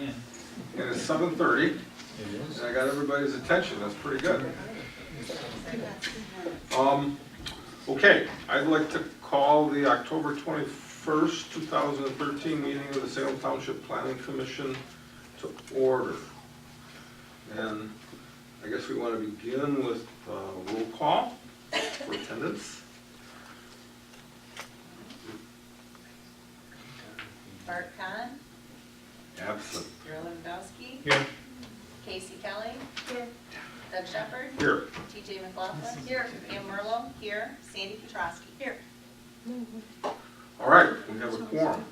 And it's 7:30, it is. and I got everybody's attention. That's pretty good. Okay, I'd like to call the October 21st, 2013 meeting of the Salem Township Planning Commission to order. And I guess we want to begin with roll call for attendance. Bart Kahn, Absent. Drew Lewandowski, Here. Casey Kelly, here. Doug Shepherd, Here. TJ McLaughlin, here. Pam Merlo, here. Sandy Petrowski, here. All right, we have a quorum.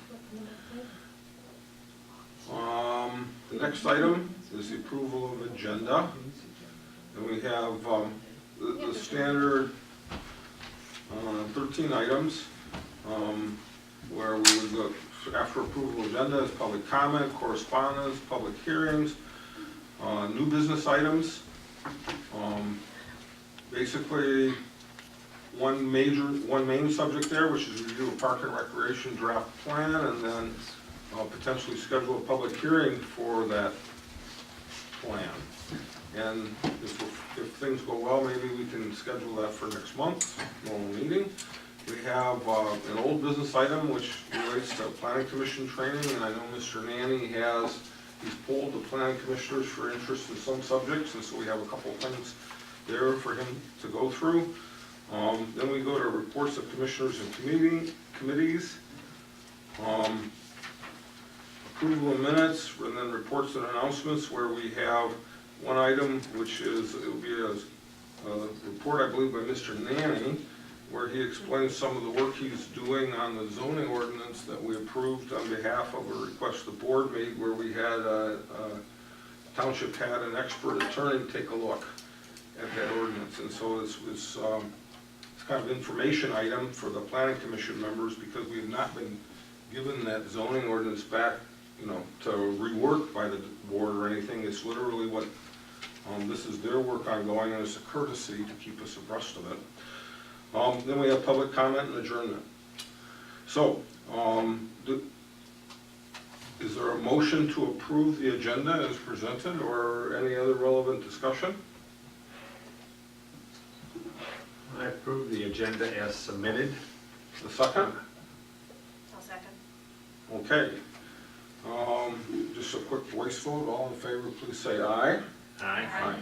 The next item is the approval of agenda. And we have the standard 13 items where we would look after approval of agenda is public comment, correspondence, public hearings, new business items. Basically, one main subject there, which is review of park and recreation draft plan, and then potentially schedule a public hearing for that plan. And if things go well, maybe we can schedule that for next month's normal meeting. We have an old business item which relates to planning commission training, and I know Mr. Nanny he's polled the planning commissioners for interest in some subjects, and so we have a couple of things there for him to go through. Then we go to reports of commissioners and committees. Approval of minutes, and then reports and announcements, where we have one item which is, it will be a report, I believe, by Mr. Nanny, where he explains some of the work he's doing on the zoning ordinance that we approved on behalf of a request the board made, where we had township had an expert attorney take a look at that ordinance. And so it's kind of an information item for the planning commission members, because we have not been given that zoning ordinance back, to rework by the board or anything. It's literally what, this is their work ongoing, and it's a courtesy to keep us abreast of it. Then we have public comment and adjournment. So, is there a motion to approve the agenda as presented, or any other relevant discussion? I approve the agenda as submitted. A second? I'll second. Okay. Just a quick voice vote. All in favor, please say aye. Aye.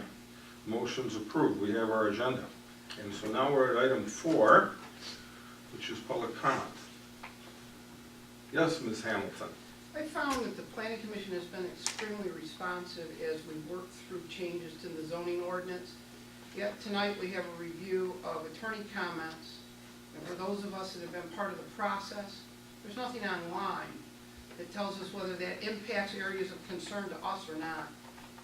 Motion's approved. We have our agenda. And so now we're at item 4, which is public comment. Yes, Ms. Hamilton. I found that the planning commission has been extremely responsive as we work through changes to the zoning ordinance. Yet tonight we have a review of attorney comments. And for those of us that have been part of the process, there's nothing online that tells us whether that impacts areas of concern to us or not.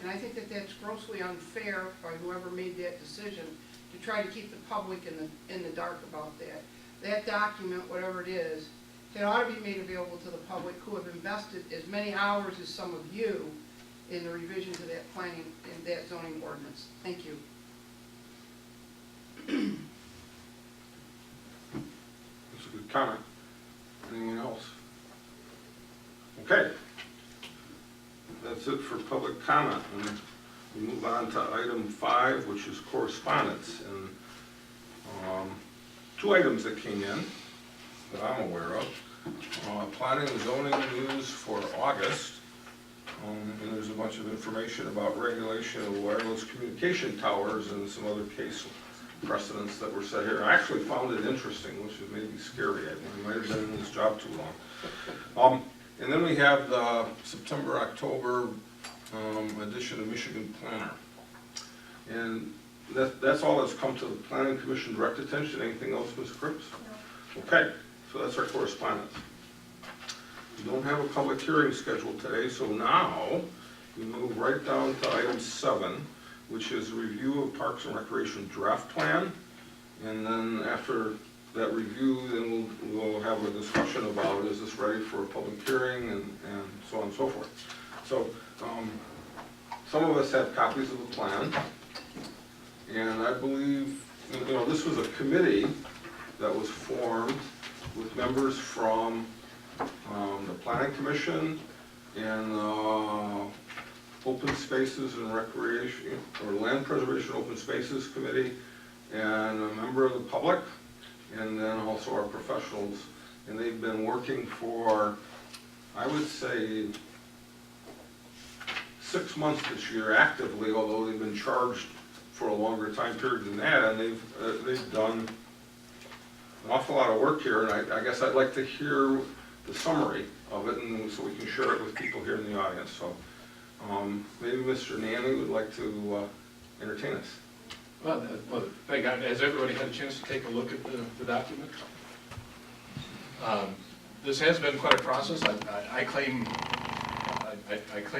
And I think that that's grossly unfair by whoever made that decision to try to keep the public in the dark about that. That document, whatever it is, it ought to be made available to the public who have invested as many hours as some of you in the revision to that planning and that zoning ordinance. Thank you. That's a good comment. Anyone else? Okay. That's it for public comment. And we move on to item 5, which is correspondence. And 2 items that came in that I'm aware of. Planning and zoning news for August. And there's a bunch of information about regulation of wireless communication towers and some other case precedents that were set here. I actually found it interesting, which is maybe scary. I might have been in this job too long. And then we have the September-October edition of Michigan Planner. And that's all that's come to the Planning Commission direct attention. Anything else, Ms. Cripps? No. Okay, so that's our correspondence. We don't have a public hearing scheduled today, so now we move right down to item 7, which is a review of Parks and Recreation draft plan. And then after that review, then we'll have a discussion about, is this ready for a public hearing, and so on and so forth. So some of us have copies of the plan, and I believe, this was a committee that was formed with members from the Planning Commission and Open Spaces and Recreation, or Land Preservation Open Spaces Committee, and a member of the public, and then also our professionals. And they've been working for, I would say, 6 months this year actively, although they've been charged for a longer time period than that, and they've done an awful lot of work here, and I guess I'd like to hear the summary of it, and so we can share it with people here in the audience. So maybe Mr. Nanny would like to entertain us. Well, thank God. Has everybody had a chance to take a look at the document? This has been quite a process. I claim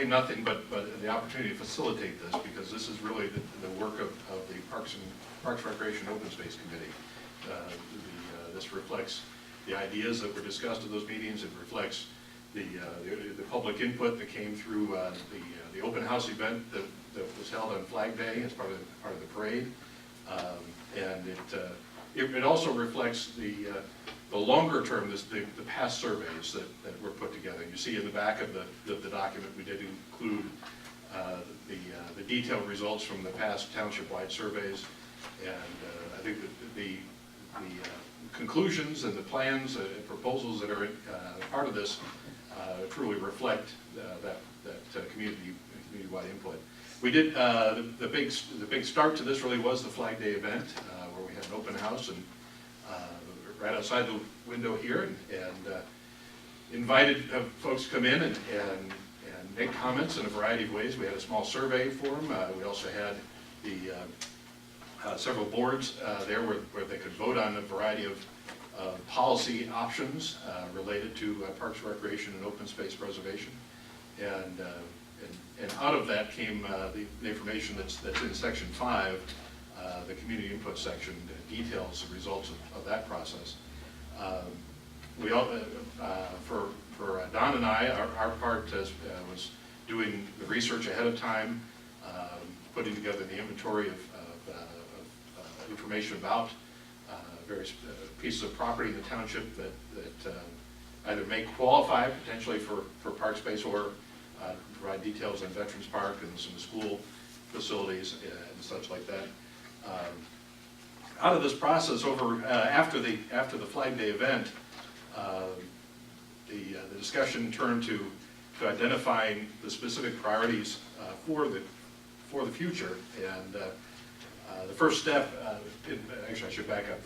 nothing but the opportunity to facilitate this, because this is really the work of the Parks Recreation Open Space Committee. This reflects the ideas that were discussed at those meetings. It reflects the public input that came through the open house event that was held on Flag Day as part of the parade, and it also reflects the longer term, the past surveys that were put together. You see in the back of the document, we did include the detailed results from the past township-wide surveys, and I think that the conclusions and the plans and proposals that are part of this truly reflect that community-wide input. We did the big start to this really was the Flag Day event, where we had an open house and right outside the window here, and invited folks to come in and make comments in a variety of ways. We had a small survey for them. We also had several boards there where they could vote on a variety of policy options related to parks, recreation, and open space preservation. And out of that came the information that's in section 5, the community input section, that details the results of that process. We all, for Don and I, our part was doing the research ahead of time, putting together the inventory of information about various pieces of property in the township that either may qualify potentially for park space, or provide details on Veterans Park and some school facilities and such like that. Out of this process, after the Flag Day event, the discussion turned to identifying the specific priorities for the future. And the first step, actually I should back up.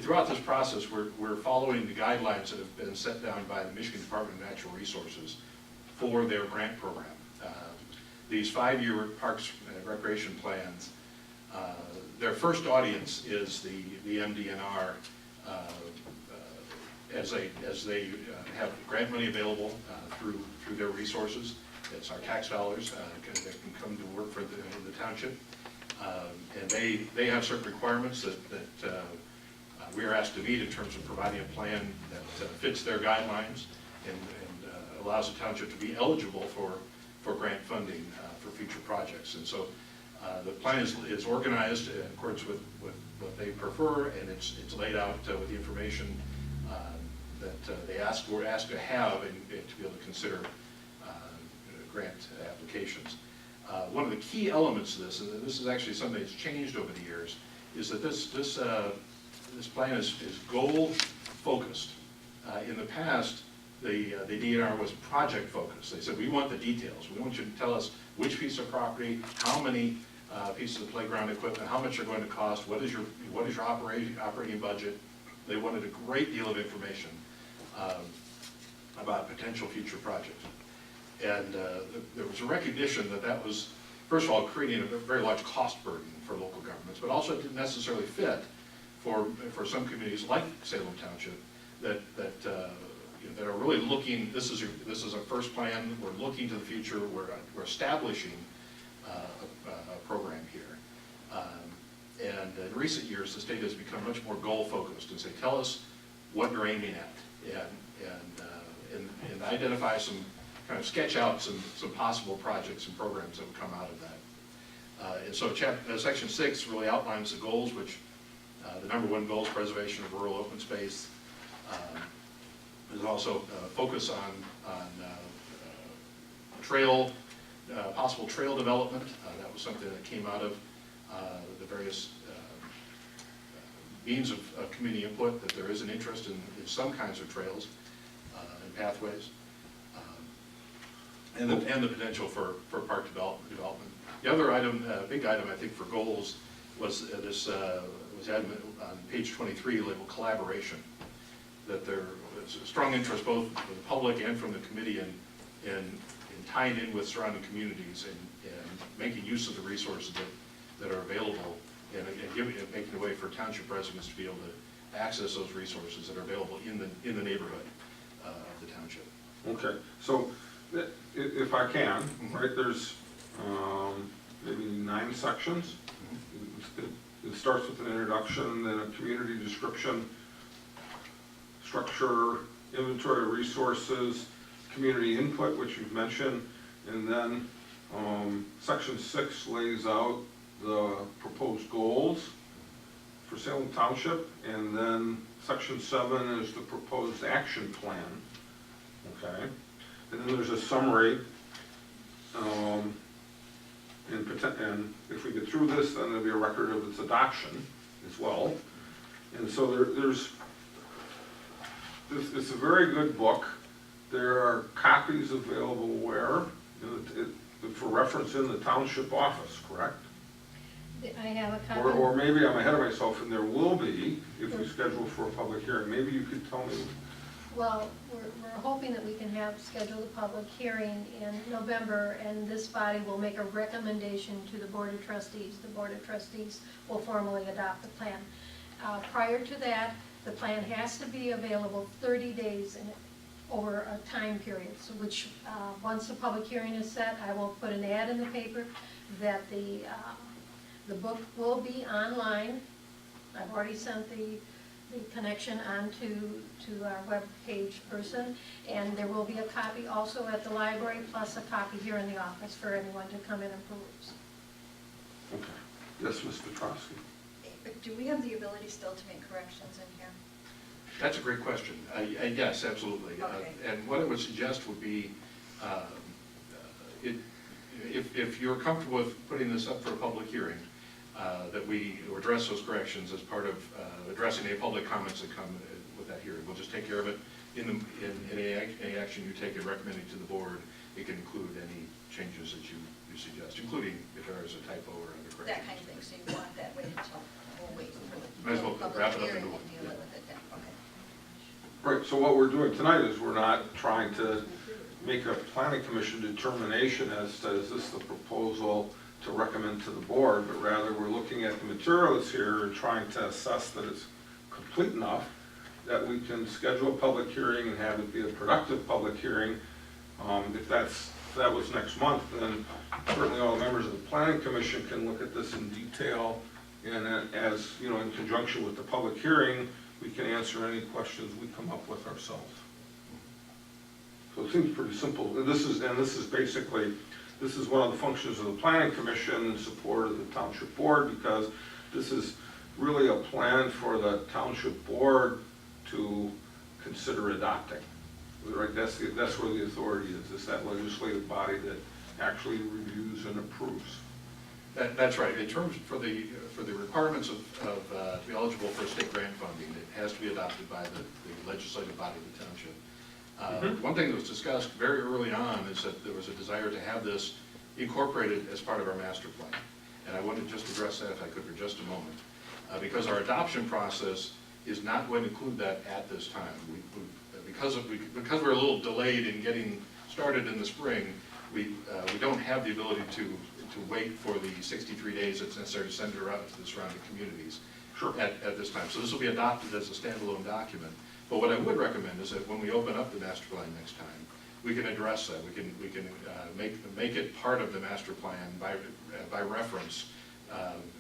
Throughout this process, we're following the guidelines that have been set down by the Michigan Department of Natural Resources for their grant program. These 5-year parks and recreation plans, their first audience is the MDNR as they have grant money available through their resources. It's our tax dollars that can come to work for the township. And they have certain requirements that we are asked to meet in terms of providing a plan that fits their guidelines and allows the township to be eligible for grant funding for future projects. And so the plan is organized in accordance with what they prefer, and it's laid out with the information that we're asked to have and to be able to consider grant applications. One of the key elements of this, and this is actually something that's changed over the years, is that this plan is goal focused. In the past, the DNR was project focused. They said, we want the details. We want you to tell us which piece of property, how many pieces of playground equipment, how much they're going to cost, what is your operating budget. They wanted a great deal of information about potential future projects. And there was a recognition that was, first of all, creating a very large cost burden for local governments, but also didn't necessarily fit for some communities like Salem Township that are really looking. This is our first plan. We're looking to the future. We're establishing a program here. And in recent years, the state has become much more goal focused and say, tell us what you're aiming at, and identify some, kind of sketch out some possible projects and programs that would come out of that. And so section 6 really outlines the goals, which the number 1 goal is preservation of rural open space. There's also focus on possible trail development. That was something that came out of the various means of community input, that there is an interest in some kinds of trails and pathways, and the potential for park development. The other item, big item, I think, for goals was this was added on page 23, labeled collaboration. That there is a strong interest both from the public and from the committee in tying in with surrounding communities and making use of the resources that are available, and making a way for township residents to be able to access those resources that are available in the neighborhood of the township. Okay, so if I can, right, there's maybe 9 sections. It starts with an introduction, then a community description, structure, inventory of resources, community input, which you've mentioned, and then section 6 lays out the proposed goals for Salem Township, and then section 7 is the proposed action plan. Okay, and then there's a summary, and if we get through this, then there'll be a record of its adoption as well. And so it's a very good book. There are copies available where? For reference in the township office, correct? I have a copy. Or maybe I'm ahead of myself, and there will be, if we schedule for a public hearing. Maybe you could tell me. Well, we're hoping that we can schedule a public hearing in November, and this body will make a recommendation to the Board of Trustees. The Board of Trustees will formally adopt the plan. Prior to that, the plan has to be available 30 days over a time period, so which, once the public hearing is set, I will put an ad in the paper that the book will be online. I've already sent the connection onto our web page person, and there will be a copy also at the library, plus a copy here in the office for anyone to come in and peruse. Okay. Yes, Ms. Petrosky. Do we have the ability still to make corrections in here? That's a great question. Yes, absolutely. Okay. And what I would suggest would be, if you're comfortable with putting this up for a public hearing, that we address those corrections as part of addressing any public comments that come with that hearing. We'll just take care of it in any action you take and recommend it to the board. It can include any changes that you suggest, including if there is a typo or other correction. That kind of thing, so you want that wait until, we'll wait for Might as well the public wrap it up hearing into and one. deal with it then, okay. Right, so what we're doing tonight is we're not trying to make a planning commission determination as to is this the proposal to recommend to the board, but rather we're looking at the material that's here and trying to assess that it's complete enough that we can schedule a public hearing and have it be a productive public hearing. If that was next month, then certainly all the members of the planning commission can look at this in detail, and as you know, in conjunction with the public hearing, we can answer any questions we come up with ourselves. So it seems pretty simple. This is basically, this is one of the functions of the planning commission in support of the township board, because this is really a plan for the township board to consider adopting. Right, that's where the authority is. It's that legislative body that actually reviews and approves. That's right. In terms for the requirements of to be eligible for state grant funding, it has to be adopted by the legislative body of the township. One thing that was discussed very early on is that there was a desire to have this incorporated as part of our master plan. And I wanted to just address that, if I could, for just a moment. Because our adoption process is not going to include that at this time. Because we're a little delayed in getting started in the spring, we don't have the ability to wait for the 63 days that's necessary to send it around to the surrounding communities. Sure. At this time. So this will be adopted as a standalone document. But what I would recommend is that when we open up the master plan next time, we can address that. We can make it part of the master plan by reference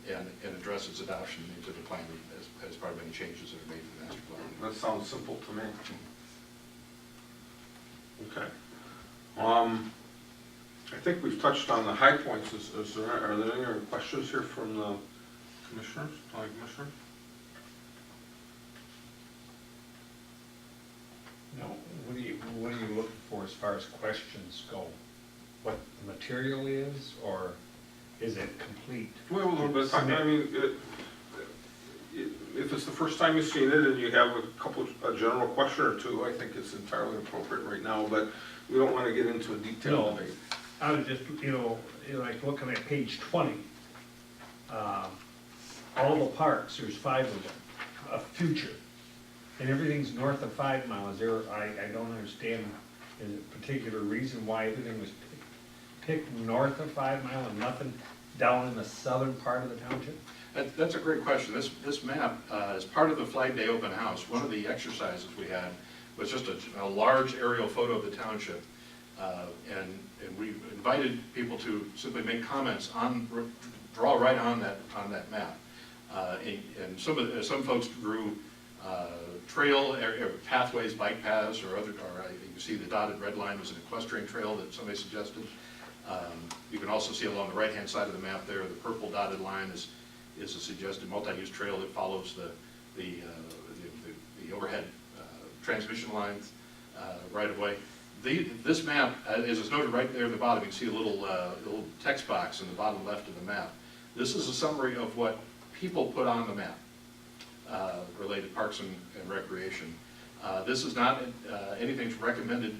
and address its adoption into the plan as part of any changes that are made to the master plan. That sounds simple to me. Okay. I think we've touched on the high points. Are there any other questions here from the commissioners, county commissioners? No, what are you looking for as far as questions go? what the material is, or is it complete? Well, a little bit of time, I mean, if it's the first time you've seen it and you have a general question or two, I think it's entirely appropriate right now, but we don't want to get into a detailed No. debate. I was just, like looking at page 20, all the parks, there's 5 of them, a future, and everything's north of 5 Mile. Is there, I don't understand, is there a particular reason why everything was picked north of 5 Mile and nothing down in the southern part of the township? That's a great question. This map, as part of the Flag Day open house, one of the exercises we had was just a large aerial photo of the township. And we invited people to simply make comments draw right on that map. And some folks drew trail pathways, bike paths, or you can see the dotted red line was an equestrian trail that somebody suggested. You can also see along the right-hand side of the map there, the purple dotted line is a suggested multi-use trail that follows the overhead transmission lines right of way. This map, as is noted right there at the bottom, you can see a little text box in the bottom left of the map. This is a summary of what people put on the map related to parks and recreation. This is not anything recommended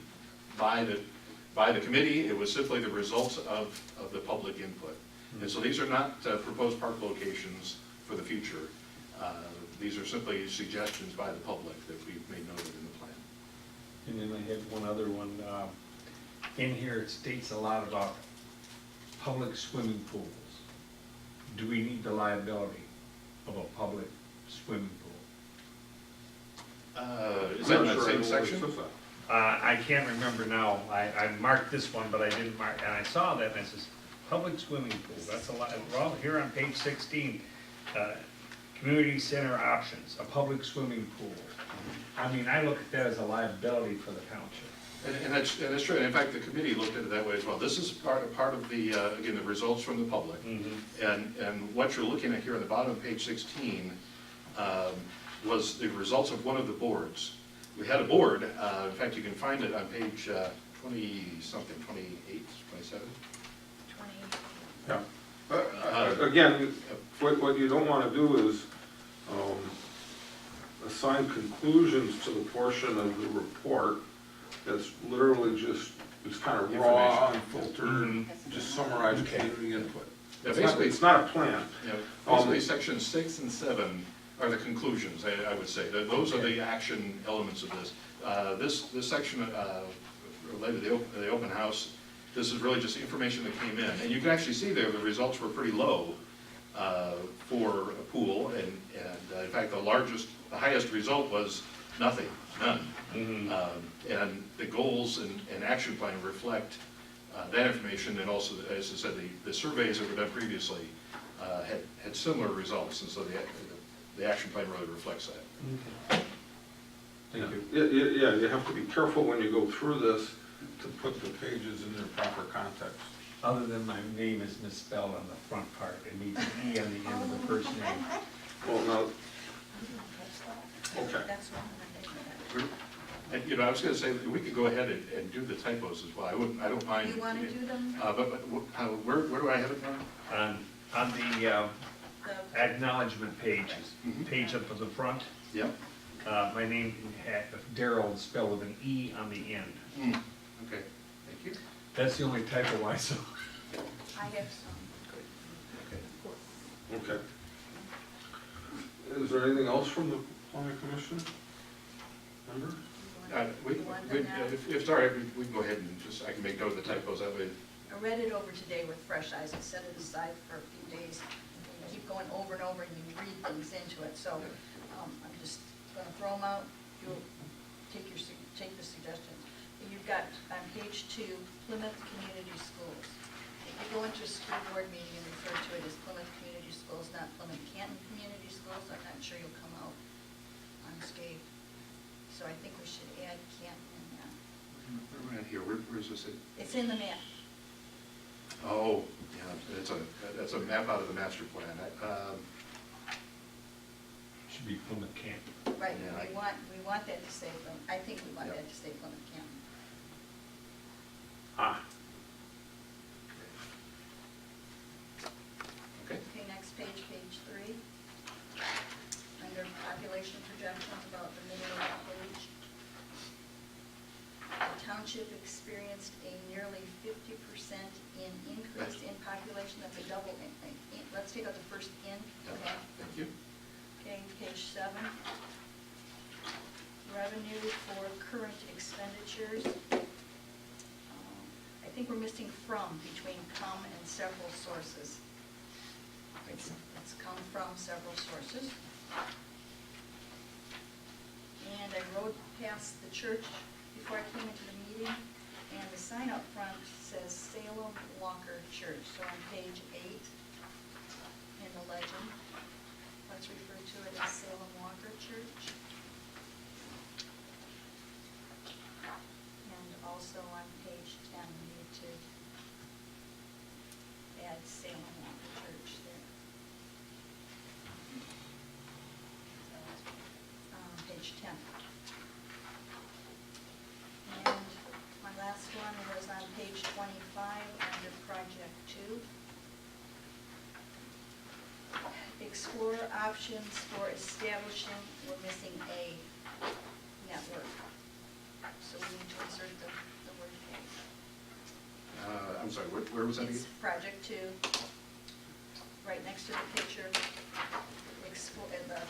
by the committee. It was simply the results of the public input. And so these are not proposed park locations for the future. These are simply suggestions by the public that we've made noted in the plan. And then I had one other one. In here, it states a lot about public swimming pools. Do we need the liability of a public swimming pool? Is that in I'm not that sure I same know where it section? says that. I can't remember now. I marked this one, but I didn't mark, and I saw that, and it says, public swimming pool. That's a lot. Well, here on page 16, community center options, a public swimming pool. I mean, I look at that as a liability for the township. And that's true. And in fact, the committee looked at it that way as well. This is part of the, again, the results from the public. And what you're looking at here on the bottom of page 16 was the results of one of the boards. We had a board, in fact, you can find it on page 20-something, 28, 27. 20. Yeah. Again, what you don't want to do is assign conclusions to the portion of the report that's literally just, it's kind of raw, unfiltered, just summarized community input. Yeah, It's not a plan. Basically, sections 6 and 7 are the conclusions, I would say. Those are the action elements of this. This section related to the open house, this is really just information that came in. And you can actually see there the results were pretty low for a pool. And in fact, the highest result was nothing, none. And the goals and action plan reflect that information. And also, as I said, the surveys that were done previously had similar results. And so the action plan really reflects that. Thank you. Yeah, you have to be careful when you go through this to put the pages in their proper context. Other than my name is misspelled on the front part, it needs an E on the end of the first name. Well, now, okay. That's one. And, I was going to say, we could go ahead and do the typos as well. I don't mind. You want to do them? But where do I have it now? On the acknowledgement page, page up at the front, Yep. my name, Darrell, is spelled with an E on the end. Okay, thank you. That's the only typo I saw. I have some. Okay. Okay. Is there anything else from the planning commission? Members? If it's all right, we can go ahead and I can make note of the typos that way. I read it over today with fresh eyes and set it aside for a few days. You keep going over and over and you read things into it, so I'm just gonna throw them out. You'll take the suggestions. You've got on page 2, Plymouth Community Schools. If you go into a school board meeting and refer to it as Plymouth Community Schools, not Plymouth Canton Community Schools, I'm not sure you'll come out unscathed. So I think we should add Canton in there. Where am I at here? Where's this at? It's in the map. Oh, yeah, that's a map out of the master plan. Should be Plymouth Camp. Right, Yeah, we want that to stay I think we want that to stay Plymouth Canton. Ah, township experienced a nearly 50% increase in population. That's a double in. Let's take out the first in, okay? Thank you. Okay, page 7. Revenue for current expenditures. I think we're missing from between come and several sources. Thank you. It's come from several sources. And I rode past the church before I came into the meeting, and the sign up front says Salem Walker Church. So on page 8 in the legend, let's refer to it as Salem Walker Church. And also on page 10, we need to add Salem Walker Church there. Page 10. And my last one was on page 25 under project 2. Explore options for establishing, we're missing a network. So we need to insert the word a. I'm sorry, where was that again? It's project 2, right next to the picture. Explore, in the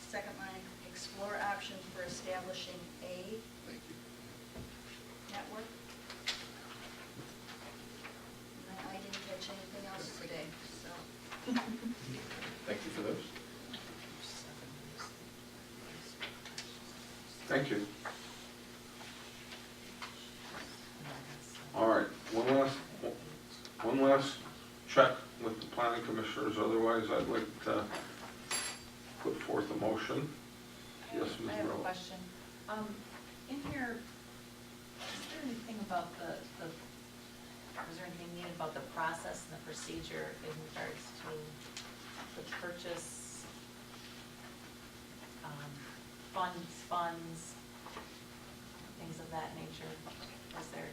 second line, explore options for establishing a Thank you. network. And I didn't catch anything else today, so. Thank you for those. Thank you. All right, one last check with the planning commissioners, otherwise I'd like to put forth a motion. Yes, Ms. I have a Merrill. question. In here, is there anything about is there anything needed about the process and the procedure in regards to the purchase, funds, things of that nature? Is there,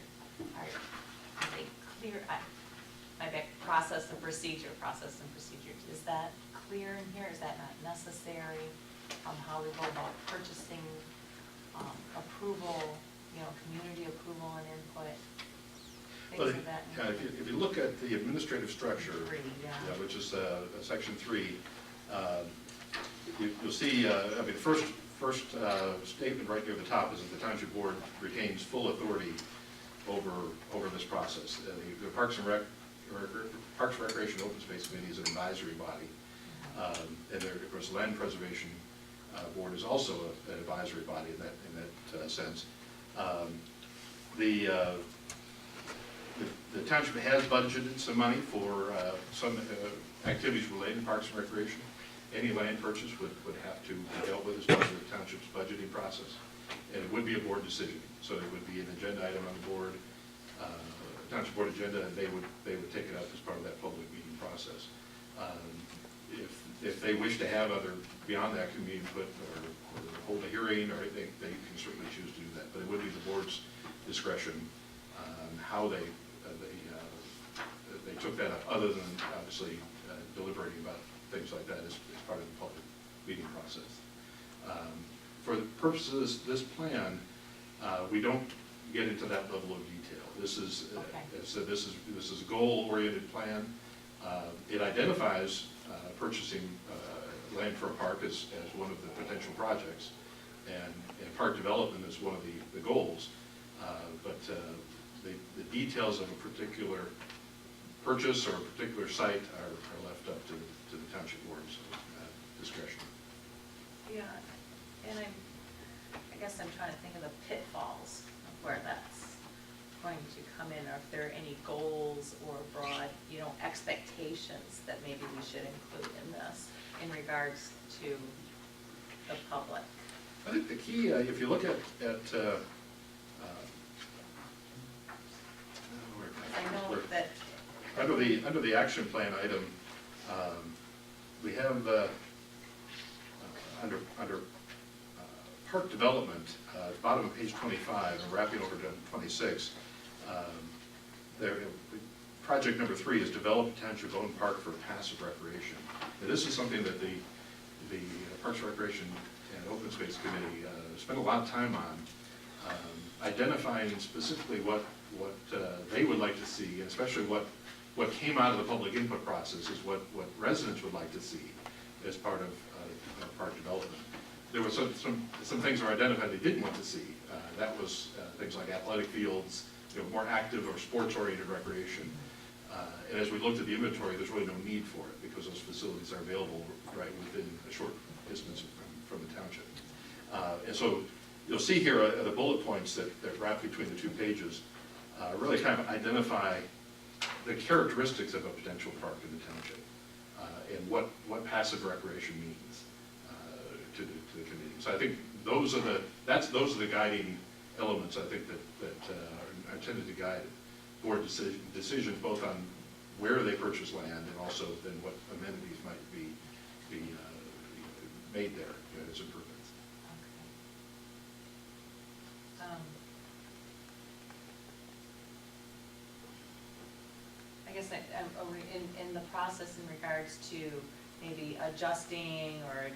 are they clear, my back, process and procedure, is that clear in here? Is that not necessary? How we go about purchasing, approval, community approval and input, Well, things of that nature. if you look at the administrative structure, 3, yeah. which is section 3, you'll see, the first statement right near the top is that the township board retains full authority over this process. The Parks and Recreation Open Space Committee is an advisory body, and there, of course, Land Preservation Board is also an advisory body in that sense. The township has budgeted some money for some activities related to Parks and Recreation. Any land purchase would have to be dealt with as part of the township's budgeting process, and it would be a board decision. So it would be an agenda item on the board, township board agenda, and they would take it up as part of that public meeting process. If they wish to have other beyond that community input or hold a hearing or anything, they can certainly choose to do that. But it would be the board's discretion on how they took that up, other than obviously deliberating about things like that as part of the public meeting process. For the purposes of this plan, we don't get into that level of detail. This is, Okay. so this is a goal-oriented plan. It identifies purchasing land for a park as one of the potential projects, and park development is one of the goals. But the details of a particular purchase or a particular site are left up to the township board's discretion. Yeah, and I guess I'm trying to think of the pitfalls of where that's going to come in, or if there are any goals or broad, expectations that maybe we should include in this in regards to the public. I think the key, if you look at I know that, under the action plan item, we have under park development, bottom of page 25, and wrapping over to 26. Project number 3 is develop township-owned park for passive recreation. Now, this is something that the Parks and Recreation and Open Space Committee spent a lot of time on identifying specifically what they would like to see, and especially what came out of the public input process is what residents would like to see as part of park development. There were some things that were identified they didn't want to see. That was things like athletic fields, more active or sports-oriented recreation. And as we looked at the inventory, there's really no need for it because those facilities are available right within a short distance from the township. And so you'll see here the bullet points that wrap between the two pages really kind of identify the characteristics of a potential park in the township and what passive recreation means to the community. So I think those are the guiding elements I think that are intended to guide board decisions both on where they purchase land and also then what amenities might be made there as improvements. I guess in the process in regards to maybe adjusting or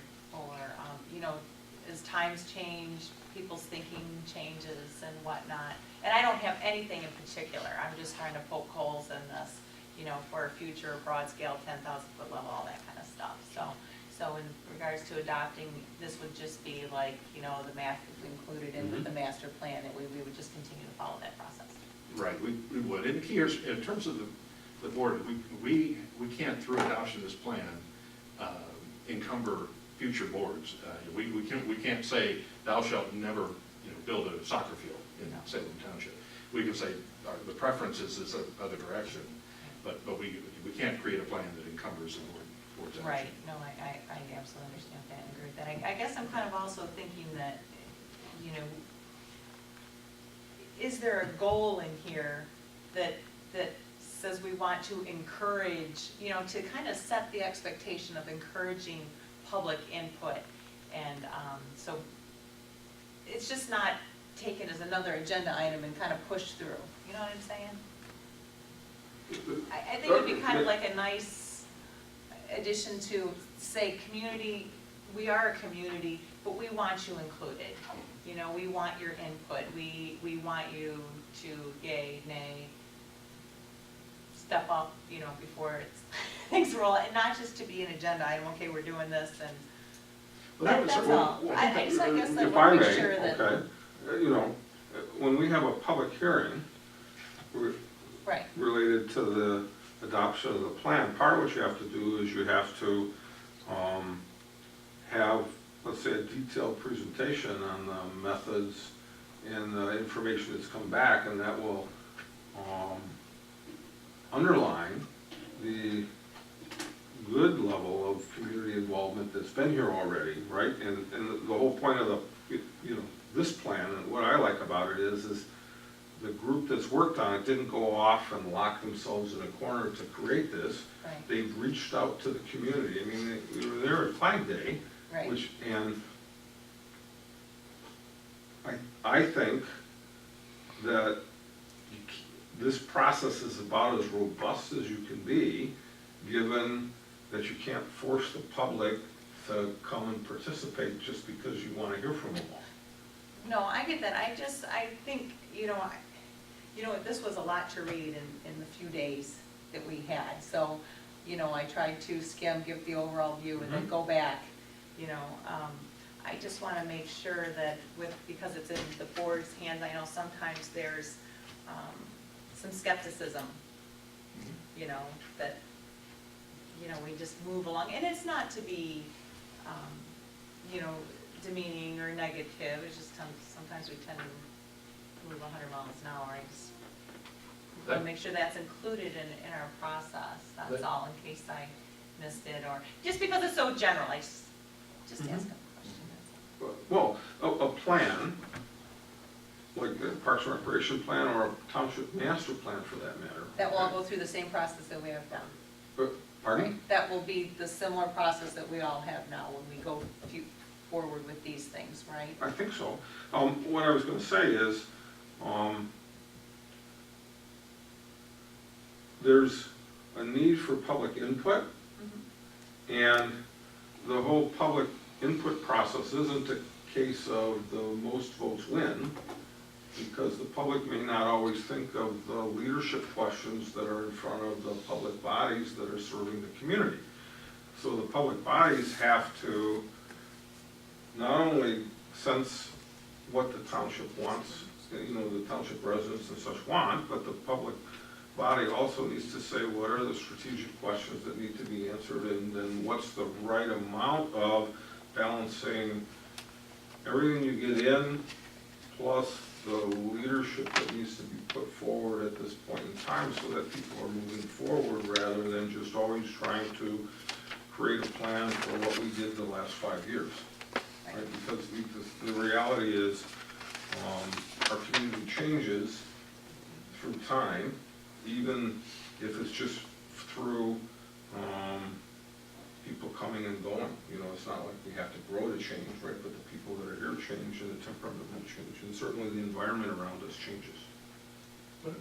as times change, people's thinking changes and whatnot. And I don't have anything in particular. I'm just trying to poke holes in this, for a future broad scale, 10,000 foot level, all that kind of stuff. So in regards to adopting, this would just be like, the math included in with the master plan, and we would just continue to follow that process. Right, we would. And here, in terms of the board, we can't, through adoption of this plan, encumber future boards. We can't say, thou shalt never build a soccer field in Salem Township. We can say, the preference is this other direction, but we can't create a plan that encumbers the board's action. Right, no, I absolutely understand that and agree with that. I guess I'm kind of also thinking that, is there a goal in here that says we want to encourage, to kind of set the expectation of encouraging public input, and so it's just not taken as another agenda item and kind of pushed through, you know what I'm saying? I think it'd be kind of like a nice addition to say, community, we are a community, but we want you included. We want your input, we want you to, yay, nay, step up, before things roll, and not just to be an agenda item, okay, we're doing this, and that's all. I guess I If want to may, make sure that. okay, when we have a public hearing Right, related to the adoption of the plan, part of what you have to do is you have to have, let's say, a detailed presentation on the methods and the information that's come back, and that will underline the good level of community involvement that's been here already, right? And the whole point of this plan, and what I like about it is the group that's worked on it didn't go off and lock themselves in a corner to create this. right, They've reached out to the community. I mean, we were there at Flag Day, right. and I think that this process is about as robust as you can be, given that you can't force the public to come and participate just because you want to hear from them all. No, I get that. I think, this was a lot to read in the few days that we had. So, I tried to skim, give the overall view, and then go back, I just want to make sure that because it's in the board's hands, I know sometimes there's some skepticism, that, we just move along. And it's not to be, demeaning or negative. It's just sometimes we tend to move 100 miles an hour. I just want to make sure that's included in our process. That's all, in case I missed it, or just because it's so general. I just ask a question. Well, a plan, like the Parks and Recreation plan or a township master plan for that matter. That will all go through the same process that we have now. Pardon? Right? That will be the similar process that we all have now when we go forward with these things, right? I think so. What I was going to say is, there's a need for public input, and the whole public input process isn't a case of the most votes win. because the public may not always think of the leadership questions that are in front of the public bodies that are serving the community. So the public bodies have to not only sense what the township wants, the township residents and such want, but the public body also needs to say what are the strategic questions that need to be answered, and then what's the right amount of balancing everything you get in plus the leadership that needs to be put forward at this point in time so that people are moving forward rather than just always trying to create a plan for what we did the last 5 years. Right? Because the reality is our community changes through time, even if it's just through people coming and going. It's not like we have to grow to change, right? But the people that are here change, and the temperament will change, and certainly the environment around us changes. And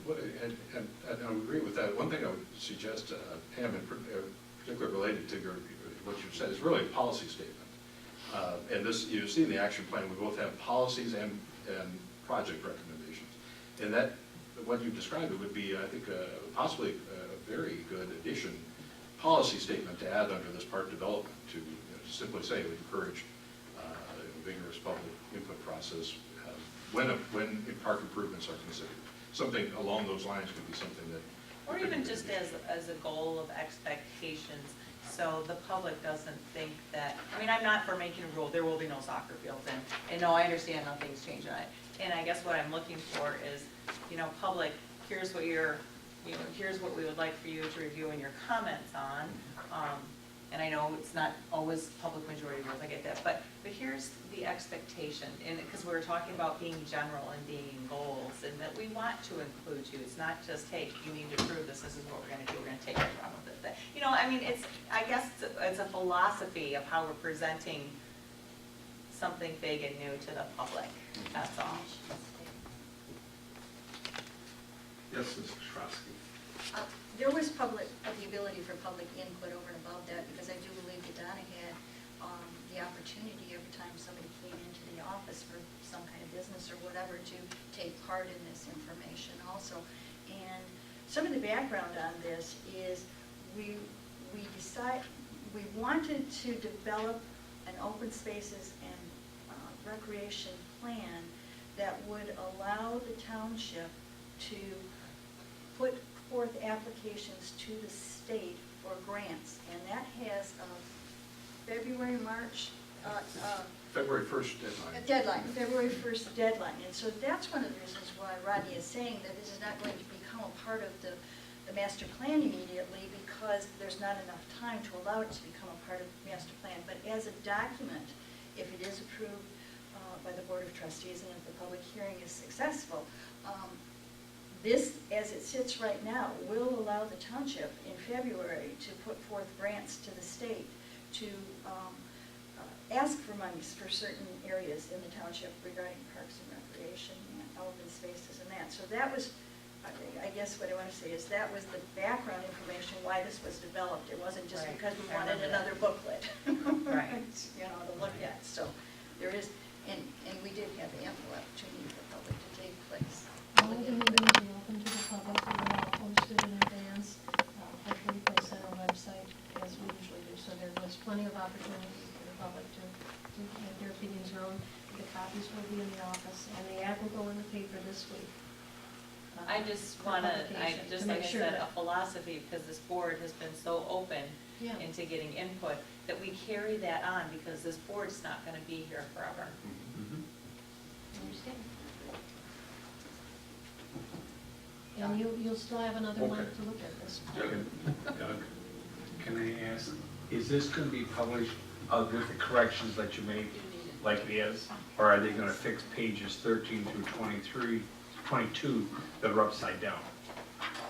I would agree with that. One thing I would suggest, Pam, in particular related to what you said, is really a policy statement. And this, you see in the action plan, we both have policies and project recommendations. And that, what you described, it would be, I think, possibly a very good addition, policy statement to add under this park development to simply say we encourage a vigorous public input process when park improvements are considered. Something along those lines could be something that. Or even just as a goal of expectations, so the public doesn't think that, I'm not for making a rule, there will be no soccer fields, and no, I understand how things change, and I guess what I'm looking for is, public, here's what here's what we would like for you to review in your comments on, and I know it's not always public majority rules, I get that, but here's the expectation, and because we're talking about being general and being goals, and that we want to include you. It's not just, hey, you need to approve this is what we're going to do, we're going to take it from it. I guess it's a philosophy of how we're presenting something big and new to the public, that's all. Yes, Mr. Strosky. There was the ability for public input over and above that, because I do believe that Donna had the opportunity every time somebody came into the office for some kind of business or whatever to take part in this information also. And some of the background on this is we wanted to develop an open spaces and recreation plan that would allow the township to put forth applications to the state for grants, and that has February 1st deadline. And so that's one of the reasons why Rodney is saying that this is not going to become a part of the master plan immediately, because there's not enough time to allow it to become a part of the master plan. But as a document, if it is approved by the Board of Trustees and if the public hearing is successful, this, as it sits right now, will allow the township in February to put forth grants to the state to ask for monies for certain areas in the township regarding parks and recreation and open spaces and that. So that was, I guess what I want to say is that was the background information why this was developed. It wasn't just Right. because we wanted another booklet, Right. to look at. So there is, and we did have ample opportunity for the public to take place. All of the meetings are open to the public, they're all posted in advance, hopefully placed on our website, as we usually do, so there was plenty of opportunity for the public to have their opinions known. The copies will be in the office, and the ad will go in the paper this week. I just for want to, publication, just to like make I sure said, a that- philosophy, because this board has been so open Yeah. into getting input, that we carry that on, because this board's not going to be here forever. Understand. And you'll still have another Okay. month to look at this. Doug, can I ask, is this going to be published with the corrections that you made, like it is? Or are they going to fix pages 13 through 22 that are upside down?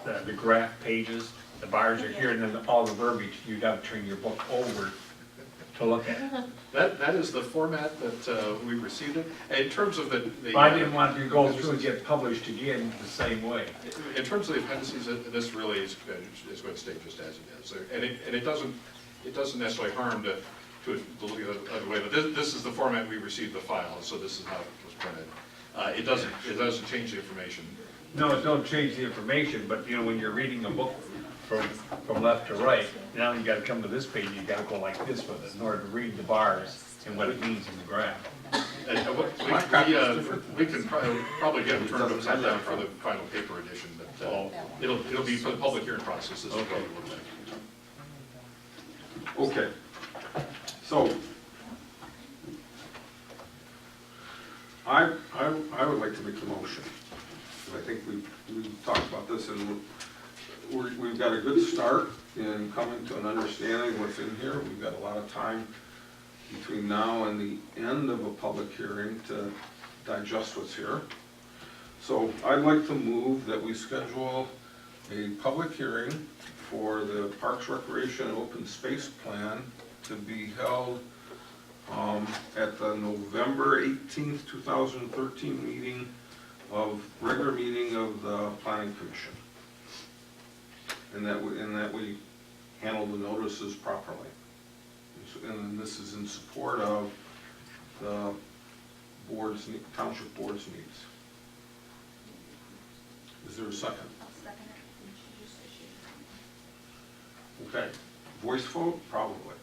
The graph pages, the bars are here, and then all the verbiage, you got to turn your book over to look at. That is the format that we received it. In terms of the I didn't want to go through and get published again the same way. In terms of the appendices, this really is going to stay just as it is. And it doesn't necessarily harm to look at it the other way, but this is the format we received the file, so this is how it was printed. It doesn't change the information. No, it don't change the information, but you know, when you're reading a book from left to right, now you gotta come to this page, you gotta go like this with it in order to read the bars and what it means in the graph. We can probably get them turned upside down for the final paper edition, but it'll be for the public hearing process. This is what it looks like. Okay, so I would like to make a motion. I think we've talked about this, and we've got a good start in coming to an understanding what's in here. We've got a lot of time between now and the end of a public hearing to digest what's here. So I'd like to move that we schedule a public hearing for the Parks, Recreation, and Open Space Plan to be held at the November 18th, 2013 meeting regular meeting of the Planning Commission. And that we handle the notices properly. And this is in support of the township board's needs. Is there a second? Second. Okay. Voice vote? Probably.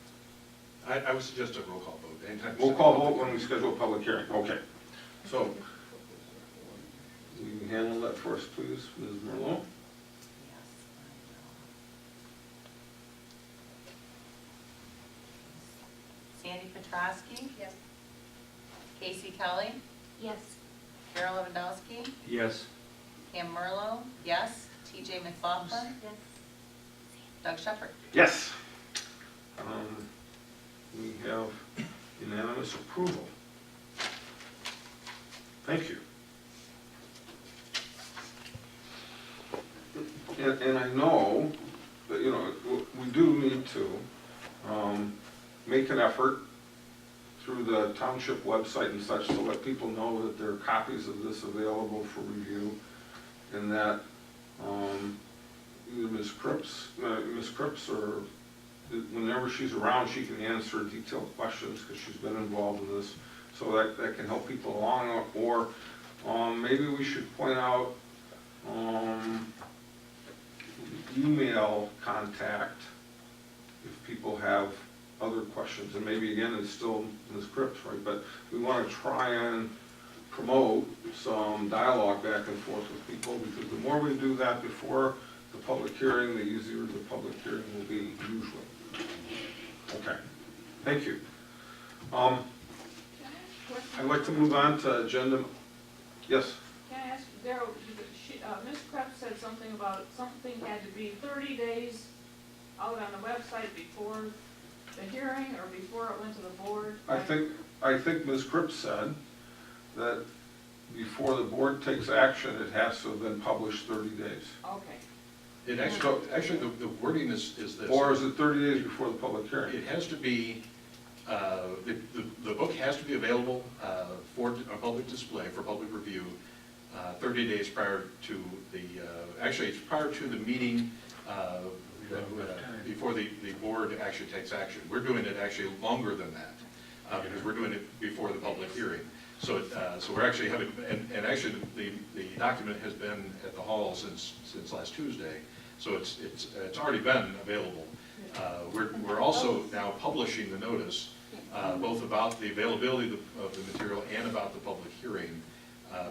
I would suggest a roll call vote. Anytime you Roll say call public vote when hearing. we schedule a public hearing. Okay. So, will you handle that for us, please, Ms. Merlot? Sandy Petrowski, Yes. Casey Kelly, Yes. Carol Lewandowski, Yes. Pam Merlo, yes. TJ McLaughlin, Yes. Doug Shepherd. Yes. We have unanimous approval. Thank you. And I know that, you know, we do need to make an effort through the township website and such to let people know that there are copies of this available for review, and that either Ms. Cripps or whenever she's around, she can answer detailed questions because she's been involved in this, so that can help people along. Or maybe we should point out email contact if people have other questions. And maybe again, it's still Ms. Cripps, right? But we want to try and promote some dialogue back and forth with people, because the more we do that before the public hearing, the easier the public hearing will be usually. Okay, thank you. I'd like to move on to agenda, yes? Can I ask, Darryl, Ms. Krebs said something about something had to be 30 days out on the website before the hearing or before it went to the board? I think Ms. Cripps said that before the board takes action, it has to have been published 30 days. Okay. It actually, the wording is this. Or is it 30 days before the public hearing? It has to be, the book has to be available for a public display, for public review, 30 days prior to the, actually, it's prior to the meeting, before the board actually takes action. We're doing it actually longer than that, because we're doing it before the public hearing. So, so we're actually having, and actually, the document has been at the hall since last Tuesday, so it's already been available. We're also now publishing the notice, both about the availability of the material and about the public hearing,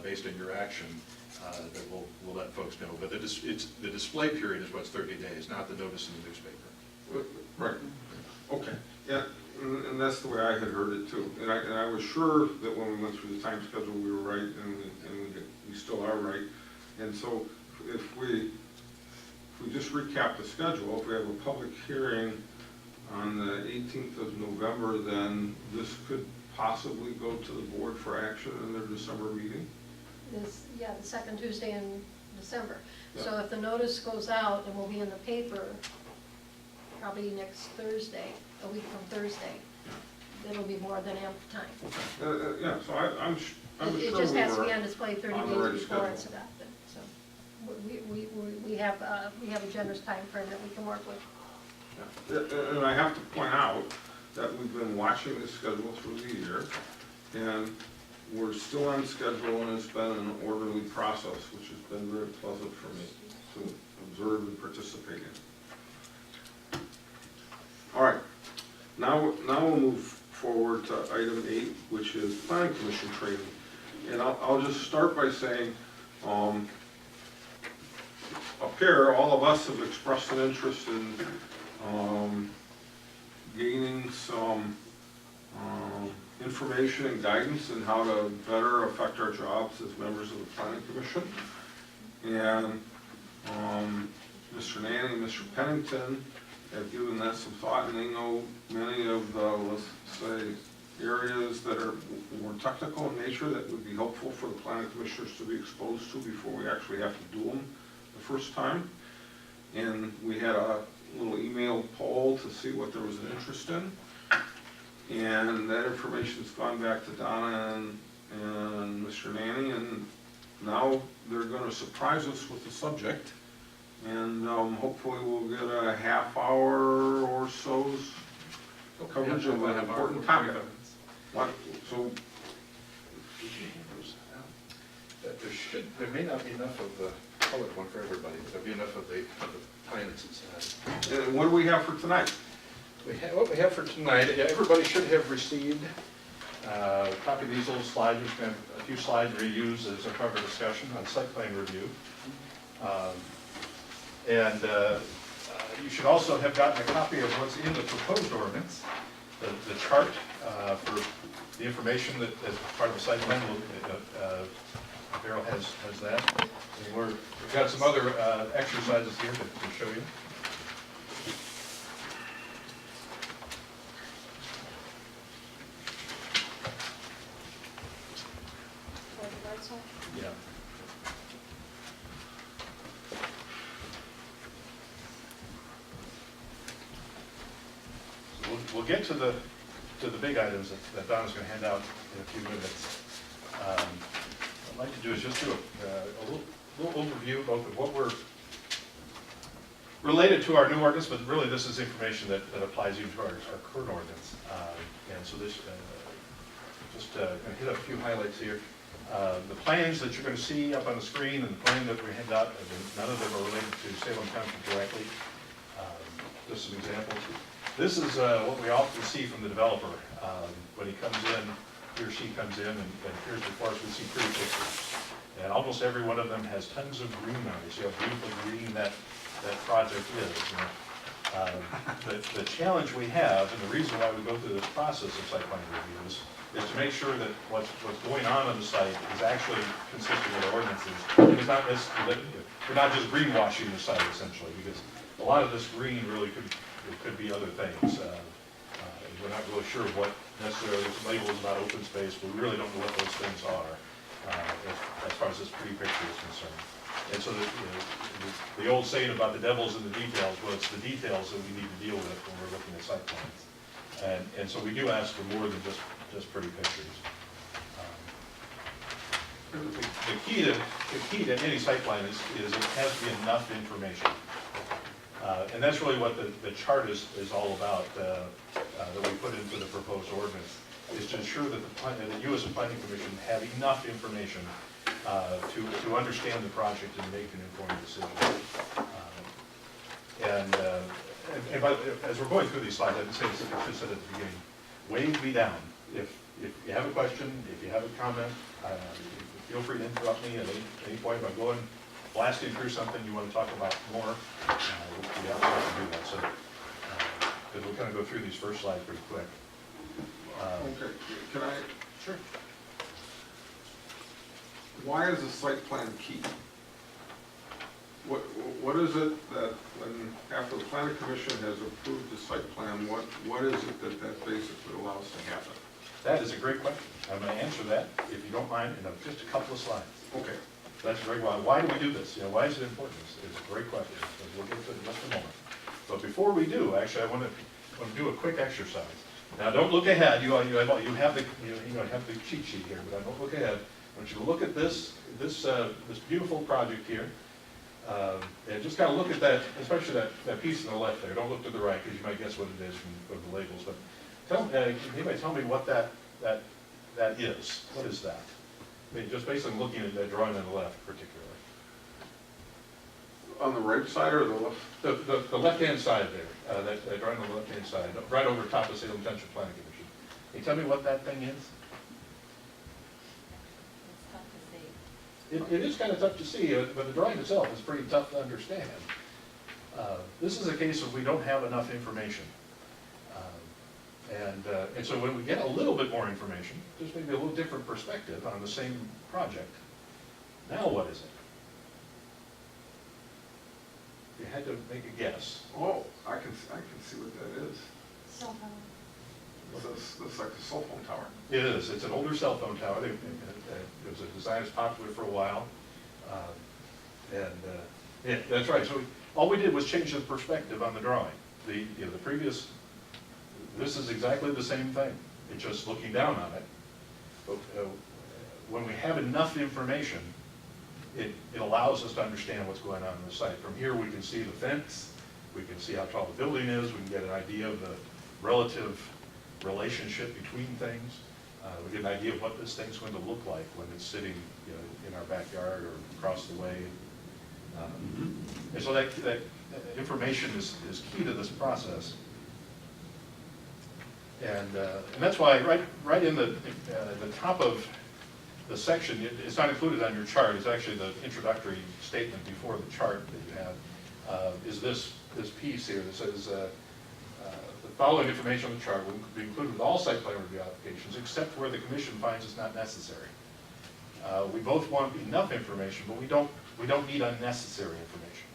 based on your action, that we'll let folks know. But the display period is what's 30 days, not the notice in the newspaper. Right, okay, yeah, and that's the way I had heard it too. And I was sure that when we went through the time schedule, we were right, and we still are right. And so if we just recap the schedule, if we have a public hearing on the 18th of November, then this could possibly go to the board for action in their December meeting? Yeah, the second Tuesday in December. Yeah. So if the notice goes out, it will be in the paper probably next Thursday, a week from Thursday. It'll be more than ample time. Yeah, so I'm sure It just has to be we on display 30 on the days right before schedule. it's adopted. So we have a generous time frame that we can work with. were. And I have to point out that we've been watching this schedule through the year, and we're still on schedule, and it's been an orderly process, which has been very pleasant for me to observe and participate in. All right, now we'll move forward to item 8, which is planning commission training. And I'll just start by saying, up here, all of us have expressed an interest in gaining some information and guidance in how to better affect our jobs as members of the planning commission. And Mr. Nanny and Mr. Pennington have given that some thought, and they know many of the, let's say, areas that are more technical in nature that would be helpful for the planning commissioners to be exposed to before we actually have to do them the first time. And we had a little email poll to see what there was an interest in. And that information's gone back to Donna and Mr. Nanny, and now they're gonna surprise us with the subject. And hopefully we'll get a half hour or so's coverage of an important topic. What, so, There may not be enough of the colored one for everybody, but there'll be enough of the pine that's inside. and what do we have for tonight? What we have for tonight, everybody should have received a copy of these little slides. We're going to have a few slides reused as a part of our discussion on site plan review. You should also have gotten a copy of what's in the proposed ordinance, the chart for the information that as part of the site plan. Darrell has that. And we've got some other exercises here to show you. Yeah. So we'll get to the big items that Donna's going to hand out in a few minutes. What I'd like to do is just do a little overview both of what we're related to our new ordinance, but really this is information that applies even to our current ordinance. And so this, just going to hit up a few highlights here. The plans that you're going to see up on the screen and the plan that we hand out, none of them are related to Salem County directly. Just some examples. This is what we often see from the developer. When he comes in, he or she comes in and appears before us, we see pretty pictures. And almost every one of them has tons of green on it. See how beautifully green that project is. The challenge we have, and the reason why we go through this process of site plan reviews, is to make sure that what's going on the site is actually consistent with our ordinances. And it's not we're not just greenwashing the site essentially, because a lot of this green really could be other things. We're not really sure what necessarily this labels about open space, but we really don't know what those things are as far as this pretty picture is concerned. And so the old saying about the devil's in the details, well, it's the details that we need to deal with when we're looking at site plans. And so we do ask for more than just pretty pictures. The key to any site plan is it has to be enough information. And that's really what the chart is all about that we put into the proposed ordinance, is to ensure that you as a planning commission have enough information to understand the project and make an informed decision. As we're going through these slides, I should have said at the beginning, wave me down. If you have a question, if you have a comment, feel free to interrupt me at any point. If I'm going blasting through something you want to talk about more, we have to do that. So, because we'll kind of go through these first slides pretty quick. Okay, can I? Sure. Why is the site plan key? What is it that when, after the planning commission has approved the site plan, what is it that basically allows to happen? That is a great question. I'm going to answer that, if you don't mind, in just a couple of slides. Okay. That's very well. Why do we do this? Why is it important? It's a great question. We'll get to it in just a moment. But before we do, actually, I want to do a quick exercise. Now, don't look ahead. You have the cheat sheet here, but don't look ahead. I want you to look at this beautiful project here, and just kind of look at that, especially that piece on the left there. Don't look to the right because you might guess what it is from the labels. But anybody tell me what that that is. What is that? I mean, just basically looking at that drawing on the left particularly. On the right side or the left? The left-hand side there, that drawing on the left-hand side, right over top of Salem Township Planning Commission. Can you tell me what that thing is? It's tough to see. It is kind of tough to see, but the drawing itself is pretty tough to understand. This is a case of we don't have enough information. And so when we get a little bit more information, just maybe a little different perspective on the same project, now what is it? If you had to make a guess. Oh, I can see what that is. Cell phone. That's like the cell phone tower. It is. It's an older cell phone tower. It was a design that's popular for a while. Yeah, that's right. So all we did was change the perspective on the drawing. The previous, this is exactly the same thing. It's just looking down on it. But when we have enough information, it allows us to understand what's going on the site. From here, we can see the fence. We can see how tall the building is. We can get an idea of the relative relationship between things. We get an idea of what this thing's going to look like when it's sitting, in our backyard or across the way. And so that information is key to this process. And that's why right in the top of the section, it's not included on your chart. It's actually the introductory statement before the chart that you have. Is this piece here that says the following information on the chart will be included with all site plan review applications except where the commission finds it's not necessary. We both want enough information, but we don't need unnecessary information.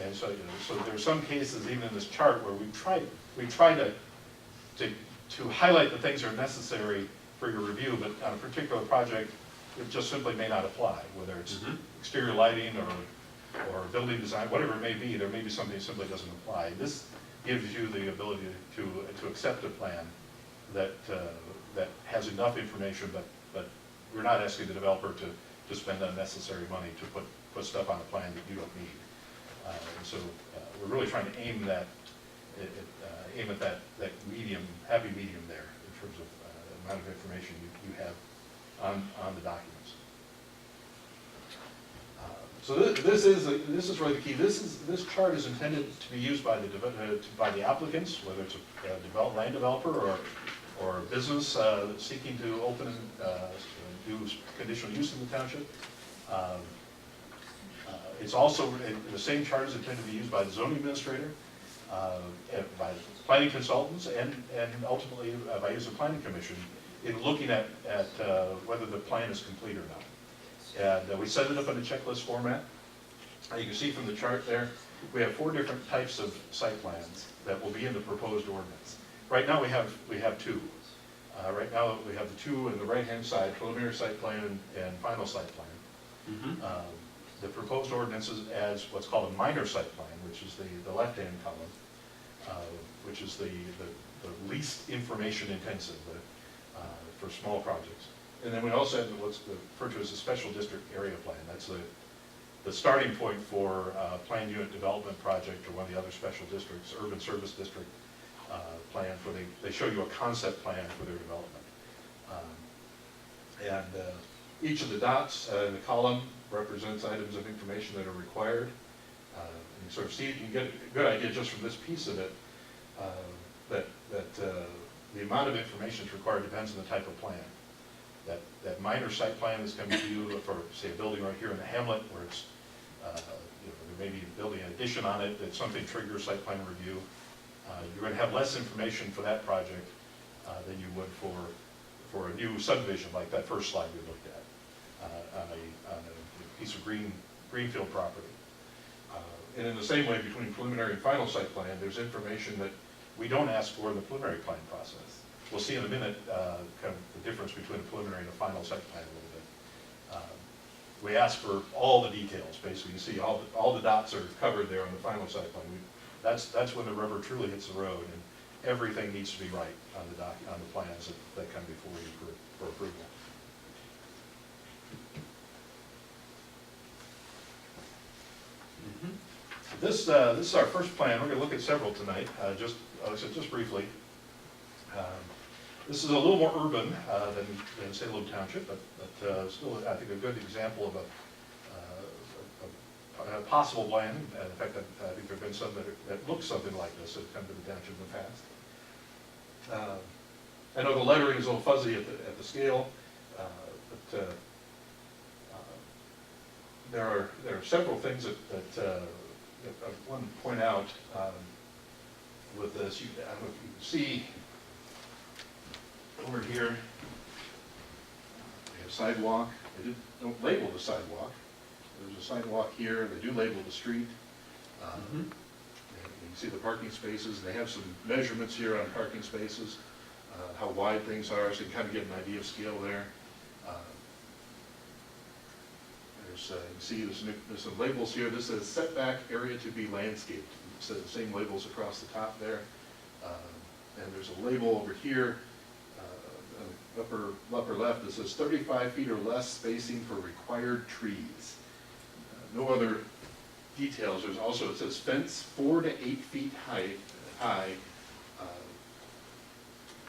And so, so there are some cases, even in this chart, where we try to highlight the things that are necessary for your review, but on a particular project, it just simply may not apply, whether it's exterior lighting or building design, whatever it may be. There may be something that simply doesn't apply. This gives you the ability to accept a plan that has enough information, but we're not asking the developer to spend unnecessary money to put stuff on a plan that you don't need. And so we're really trying to aim at that happy medium there in terms of the amount of information you have on the documents. So this is really the key. This chart is intended to be used by the applicants, whether it's a land developer or a business seeking to open do conditional use in the township. It's also, the same chart is intended to be used by the zoning administrator, by planning consultants, and ultimately by you as a planning commission in looking at whether the plan is complete or not. And we set it up in a checklist format. You can see from the chart there, we have 4 different types of site plans that will be in the proposed ordinance. Right now we have 2. Right now we have the 2 on the right-hand side, preliminary site plan and final site plan. The proposed ordinance adds what's called a minor site plan, which is the left-hand column, which is the least information intensive for small projects. And then we also have what's referred to as a special district area plan. That's the starting point for a planned unit development project or one of the other special districts, urban service district plan, where they show you a concept plan for their development. Each of the dots in the column represents items of information that are required. And you sort of see, you get a good idea just from this piece of it, that the amount of information that's required depends on the type of plan. That minor site plan is coming to you for, say, a building right here in the hamlet where it's, there may be building an addition on it, that something triggers site plan review. You're going to have less information for that project than you would for a new subdivision like that first slide we looked at on a piece of greenfield property. And in the same way, between preliminary and final site plan, there's information that we don't ask for in the preliminary plan process. We'll see in a minute kind of the difference between a preliminary and a final site plan a little bit. We ask for all the details, basically. You see all the dots are covered there on the final site plan. That's when the rubber truly hits the road, and everything needs to be right on the plans that come before you for approval. This is our first plan. We're going to look at several tonight, just briefly. This is a little more urban than Salem Township, but still, I think, a good example of a possible plan. In fact, I think there have been some that look something like this that have come to the township in the past. I know the lettering is a little fuzzy at the scale, but there are several things that I want to point out with this. I don't know if you can see over here, we have sidewalk. They don't label the sidewalk. There's a sidewalk here. They do label the street. You can see the parking spaces. They have some measurements here on parking spaces, how wide things are, so you can kind of get an idea of scale there. You can see there's some labels here. This says setback area to be landscaped. So the same labels across the top there. And there's a label over here, upper left, that says 35 feet or less spacing for required trees. No other details. There's also, it says fence 4 to 8 feet high,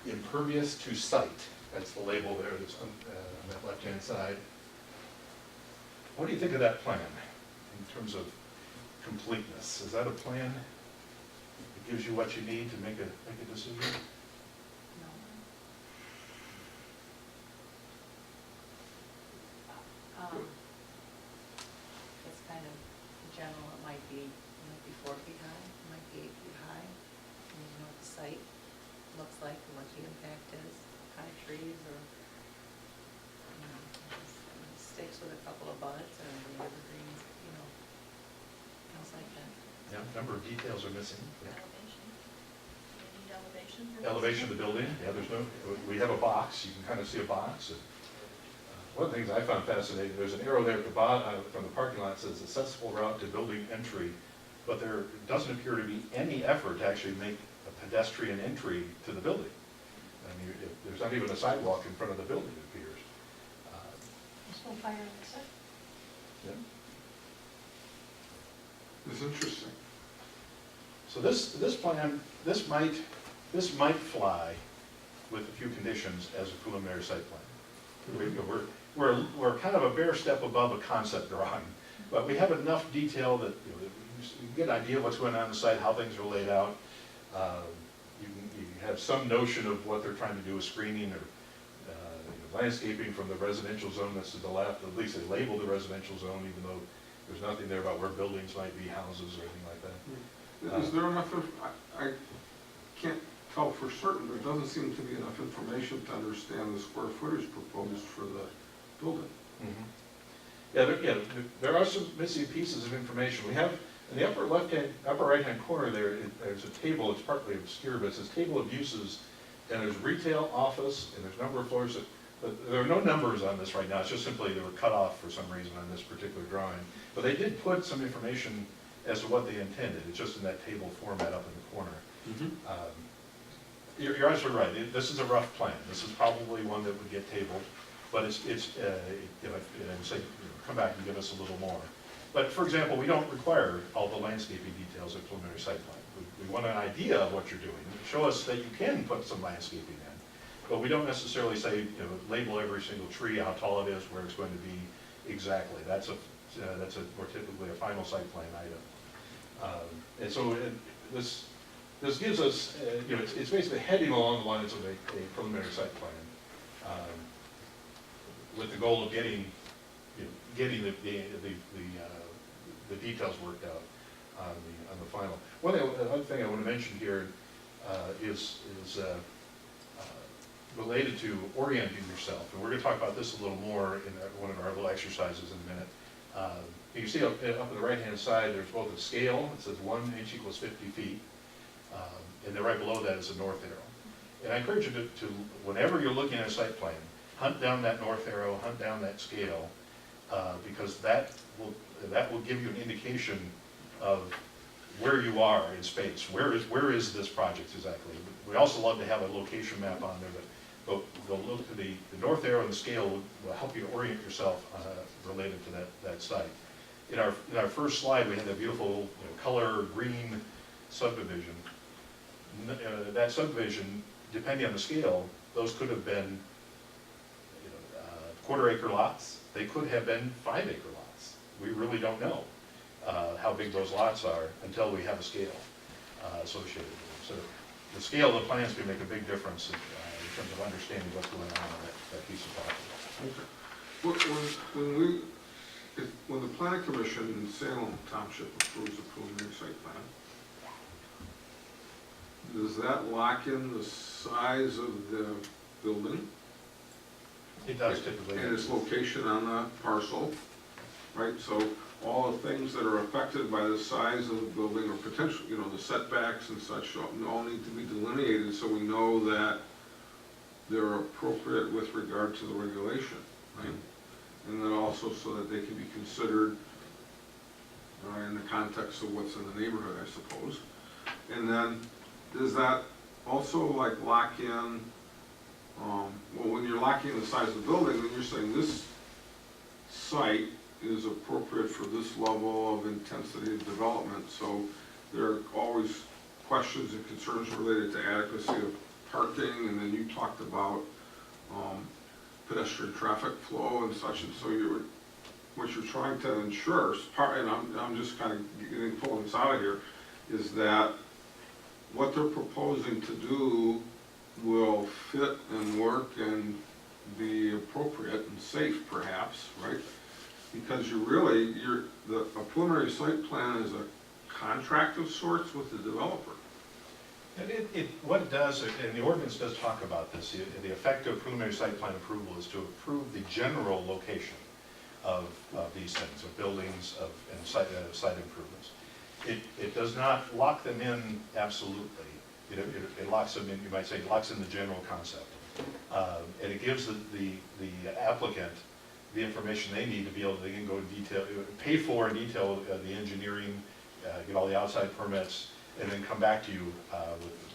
impervious to site. That's the label there that's on that left-hand side. What do you think of that plan in terms of completeness? Is that a plan that gives you what you need to make a decision? No. It's kind of general, it might be 4 feet high, it might be 8 feet high. And you know what the site looks like, and what the impact is, high trees or, sticks with a couple of buds or the evergreens, things like that. Yeah, a number of details are missing. Yeah. Elevation. You need elevation for this? Elevation of the building, yeah, we have a box, you can kind of see a box. One of the things I found fascinating, there's an arrow there at the bottom from the parking lot that says accessible route to building entry, but there doesn't appear to be any effort to actually make a pedestrian entry to the building. I mean, there's not even a sidewalk in front of the building, it appears. There's no fire exit. Yeah. It's interesting. So this plan, this might fly with a few conditions as a preliminary site plan. We're kind of a bare step above a concept drawing, but we have enough detail that you get an idea of what's going on the site, how things are laid out. You have some notion of what they're trying to do with screening or landscaping from the residential zone that's to the left. At least they label the residential zone, even though there's nothing there about where buildings might be, houses or anything like that. Is there enough, I can't tell for certain, there doesn't seem to be enough information to understand the square footage proposed for the building. Yeah, there are some missing pieces of information. We have, in the upper right-hand corner there's a table, it's partly obscure, but it says table of uses, and there's retail, office, and there's a number of floors. There are no numbers on this right now, it's just simply they were cut off for some reason on this particular drawing. But they did put some information as to what they intended, it's just in that table format up in the corner. You're absolutely right, this is a rough plan. This is probably one that would get tabled, but I would say, come back and give us a little more. But for example, we don't require all the landscaping details of preliminary site plan. We want an idea of what you're doing. Show us that you can put some landscaping in. But we don't necessarily say, label every single tree, how tall it is, where it's going to be exactly. That's more typically a final site plan item. And so this gives us, it's basically heading along the lines of a preliminary site plan, with the goal of getting the details worked out on the final. Another thing I want to mention here is related to orienting yourself, and we're going to talk about this a little more in one of our little exercises in a minute. You can see up on the right-hand side, there's both a scale, it says 1 inch equals 50 feet, and then right below that is a north arrow. And I encourage you to, whenever you're looking at a site plan, hunt down that north arrow, hunt down that scale, because that will give you an indication of where you are in space. Where is this project exactly? We also love to have a location map on there, but the north arrow and the scale will help you to orient yourself related to that site. In our first slide, we had that beautiful color green subdivision. That subdivision, depending on the scale, those could have been, quarter-acre lots. They could have been 5-acre lots. We really don't know how big those lots are until we have a scale associated with them. So the scale of the plans can make a big difference in terms of understanding what's going on in that piece of property. Okay. When the planning commission in Salem Township approves a preliminary site plan, does that lock in the size of the building It does typically. and its location on the parcel, right? So all the things that are affected by the size of the building or potential, the setbacks and such all need to be delineated so we know that they're appropriate with regard to the regulation, right? And then also so that they can be considered in the context of what's in the neighborhood, I suppose. And then, does that also like lock in, well, when you're locking in the size of the building, then you're saying this site is appropriate for this level of intensity of development, so there are always questions and concerns related to adequacy of parking, and then you talked about pedestrian traffic flow and such, and so what you're trying to ensure, and I'm just kind of pulling this out of here, is that what they're proposing to do will fit and work and be appropriate and safe perhaps, right? Because a preliminary site plan is a contract of sorts with the developer. And what it does, and the ordinance does talk about this, the effect of preliminary site plan approval is to approve the general location of these things, of buildings, and site improvements. It does not lock them in absolutely. It locks them in, you might say, it locks in the general concept. And it gives the applicant the information they need to be able to, they can go in detail, pay for in detail the engineering, get all the outside permits, and then come back to you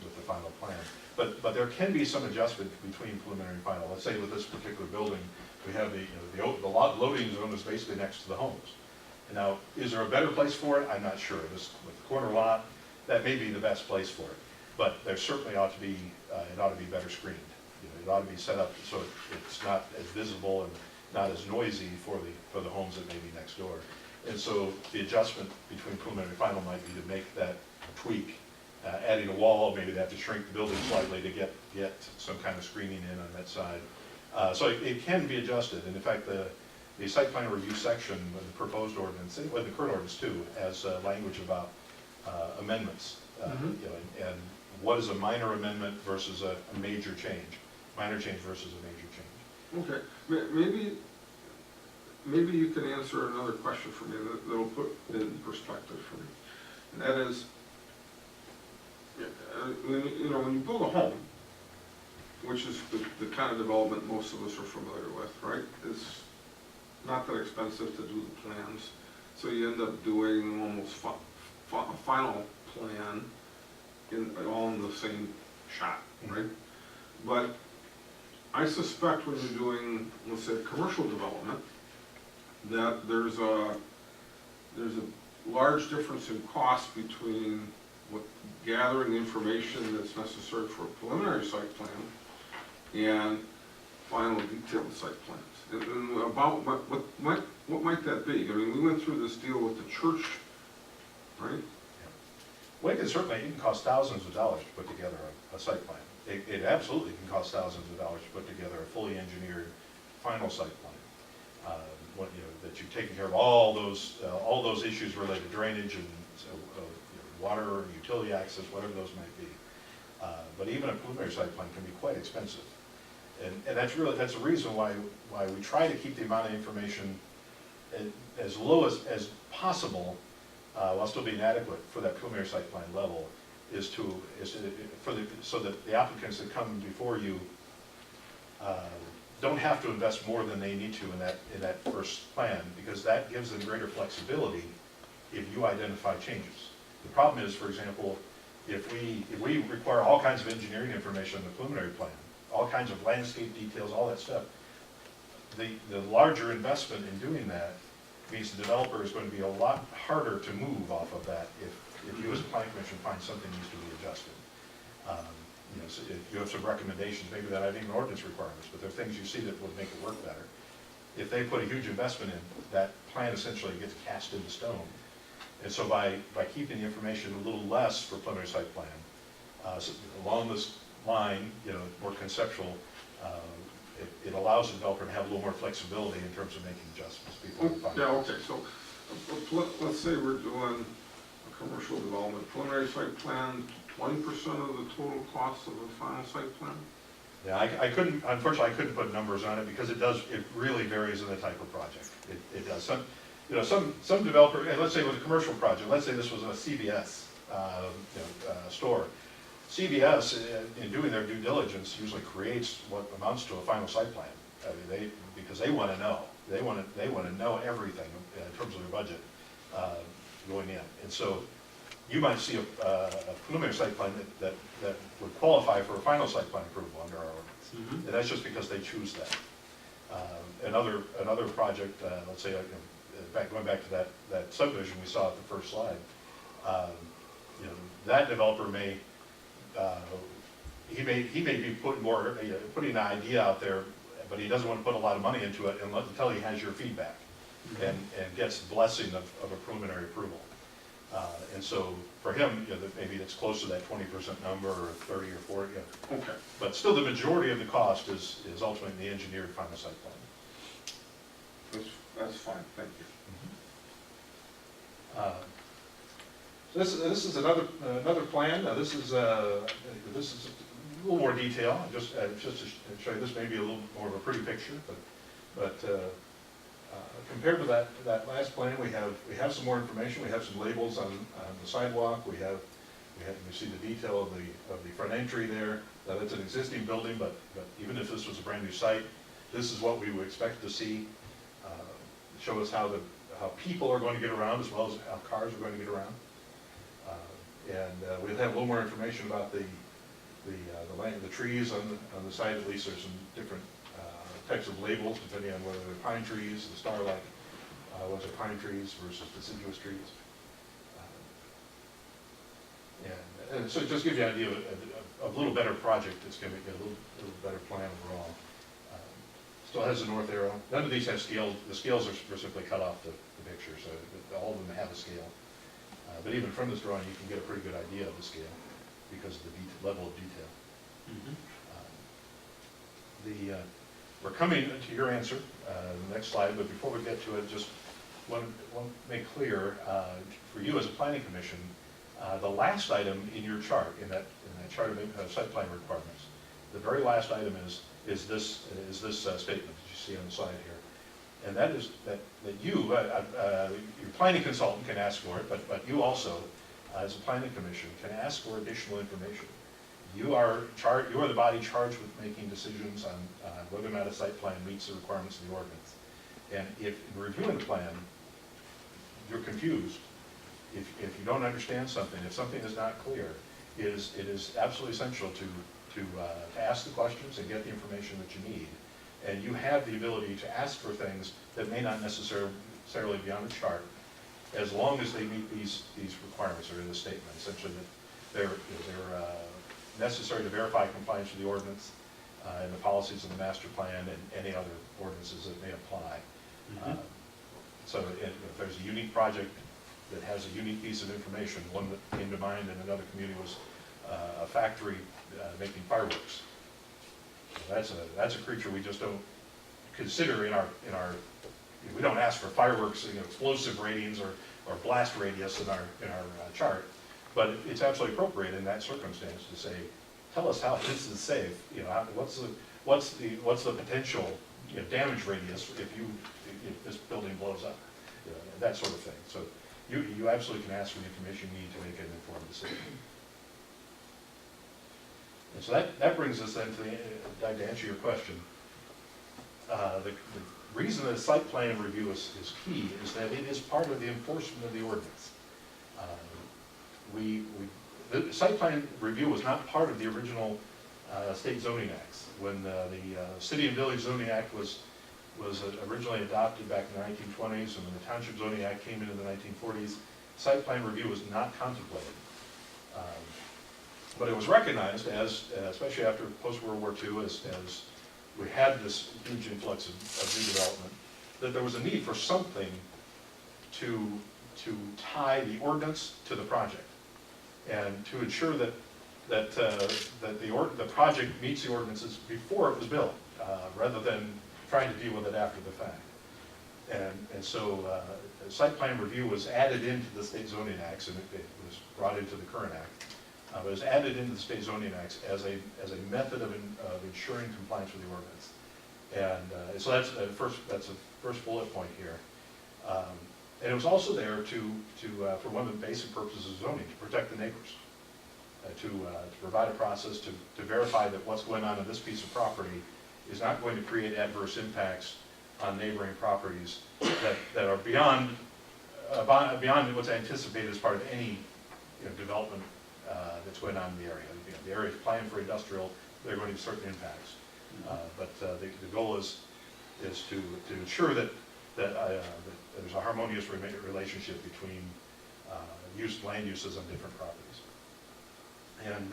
with the final plan. But there can be some adjustment between preliminary and final. Let's say with this particular building, we have the loading zone is basically next to the homes. And now, is there a better place for it? I'm not sure. This with the corner lot, that may be the best place for it. But there certainly ought to be it ought to be better screened. It ought to be set up so it's not as visible and not as noisy for the homes that may be next door. And so the adjustment between preliminary and final might be to make that tweak, adding a wall, maybe they have to shrink the building slightly to get some kind of screening in on that side. So it can be adjusted, and in fact, the site plan review section of the proposed ordinance, well, the current ordinance too, has language about amendments, and what is a minor amendment versus a major change, minor change versus a major change. Okay, maybe you can answer another question for me that'll put it in perspective for me. And that is, when you build a home, which is the kind of development most of us are familiar with, right? It's not that expensive to do the plans, so you end up doing almost a final plan all in the same shot, right? But I suspect when you're doing, let's say, commercial development, that there's a large difference in cost between gathering the information that's necessary for a preliminary site plan and final detailed site plans. And about what might that be? I mean, we went through this deal with the church, right? Well, it can cost thousands of dollars to put together a site plan. It absolutely can cost thousands of dollars to put together a fully engineered final site plan. That you've taken care of all those issues related to drainage and water, utility access, whatever those might be. But even a preliminary site plan can be quite expensive. And that's the reason why we try to keep the amount of information as low as possible, while still being adequate for that preliminary site plan level, so that the applicants that come before you don't have to invest more than they need to in that first plan, because that gives them greater flexibility if you identify changes. The problem is, for example, if we require all kinds of engineering information in the preliminary plan, all kinds of landscape details, all that stuff, the larger investment in doing that means the developer is going to be a lot harder to move off of that if you as a planning commission find something needs to be adjusted. you know, so if you have some recommendations, maybe that aren't even ordinance requirements, but there are things you see that would make it work better. If they put a huge investment in, that plan essentially gets cast into stone. And so by keeping the information a little less for preliminary site plan, so along this line, you know, more conceptual, it allows the developer to have a little more flexibility in terms of making adjustments before the final. Yeah, okay, so let's say we're doing a commercial development, preliminary site plan, 20% of the total cost of the final site plan? Yeah, I couldn't, unfortunately, I couldn't put numbers on it because it really varies in the type of project. It does. Some developer, and let's say it was a commercial project, let's say this was a CVS store. CVS, in doing their due diligence, usually creates what amounts to a final site plan. I mean, because they want to know. They want to know everything in terms of their budget going in. And so you might see a preliminary site plan that would qualify for a final site plan approval under our ordinance. And that's just because they choose that. Another project, let's say, going back to that subdivision we saw at the first slide, that developer may, he may be putting an idea out there, but he doesn't want to put a lot of money into it until he has your feedback and gets the blessing of a preliminary approval. And so for him, maybe it's close to that 20% number or 30 or 40. Okay. But still, the majority of the cost is ultimately the engineered final site plan. That's fine, thank you. So this is another plan. This is a little more detail. Just to show you, this may be a little more of a pretty picture, but compared to that last plan, we have some more information. We have some labels on the sidewalk. We see the detail of the front entry there. That it's an existing building, but even if this was a brand new site, this is what we would expect to see. Show us how people are going to get around as well as how cars are going to get around. We'll have a little more information about the trees on the site. At least there's some different types of labels depending on whether they're pine trees, the starlight, whether they're pine trees versus deciduous trees. And so just give you an idea of a little better project. It's going to be a little better plan overall. Still has the north arrow. None of these have scale. The scales are simply cut off the picture, so all of them have a scale. But even from this drawing, you can get a pretty good idea of the scale because of the level of detail. We're coming to your answer, the next slide, but before we get to it, just want to make clear for you as a planning commission, the last item in your chart, in that chart of site plan requirements, the very last item is this statement that you see on the slide here. And that is that you, your planning consultant can ask for it, but you also, as a planning commission, can ask for additional information. You are the body charged with making decisions on whether or not a site plan meets the requirements of the ordinance. And if in reviewing the plan, you're confused, if you don't understand something, if something is not clear, it is absolutely essential to ask the questions and get the information that you need. And you have the ability to ask for things that may not necessarily be on the chart, as long as they meet these requirements or in the statement, essentially that they're necessary to verify compliance with the ordinance and the policies of the master plan and any other ordinances that may apply. So if there's a unique project that has a unique piece of information, one that came to mind in another community was a factory making fireworks. That's a creature we just don't consider in our we don't ask for fireworks, explosive ratings or blast radius in our chart, but it's absolutely appropriate in that circumstance to say, tell us how this is safe. What's the potential damage radius if this building blows up, that sort of thing. So you absolutely can ask for the information you need to make an informed decision. And so that brings us then to answer your question. The reason that site plan review is key is that it is part of the enforcement of the ordinance. The site plan review was not part of the original state zoning acts. When the City and Village Zoning Act was originally adopted back in the 1920s, and when the Township Zoning Act came into the 1940s, site plan review was not contemplated. But it was recognized as, especially after post-World War II, as we had this huge influx of new development, that there was a need for something to tie the ordinance to the project, and to ensure that the project meets the ordinances before it was built, rather than trying to deal with it after the fact. And so site plan review was added into the state zoning acts, and it was brought into the current act. But it was added into the state zoning acts as a method of ensuring compliance with the ordinance. And so that's the first bullet point here. And it was also there for one of the basic purposes of zoning, to protect the neighbors, to provide a process to verify that what's going on in this piece of property is not going to create adverse impacts on neighboring properties that are beyond what's anticipated as part of any development that's going on in the area. The area is planned for industrial, there are going to be certain impacts. But the goal is to ensure that there's a harmonious relationship between land uses on different properties. And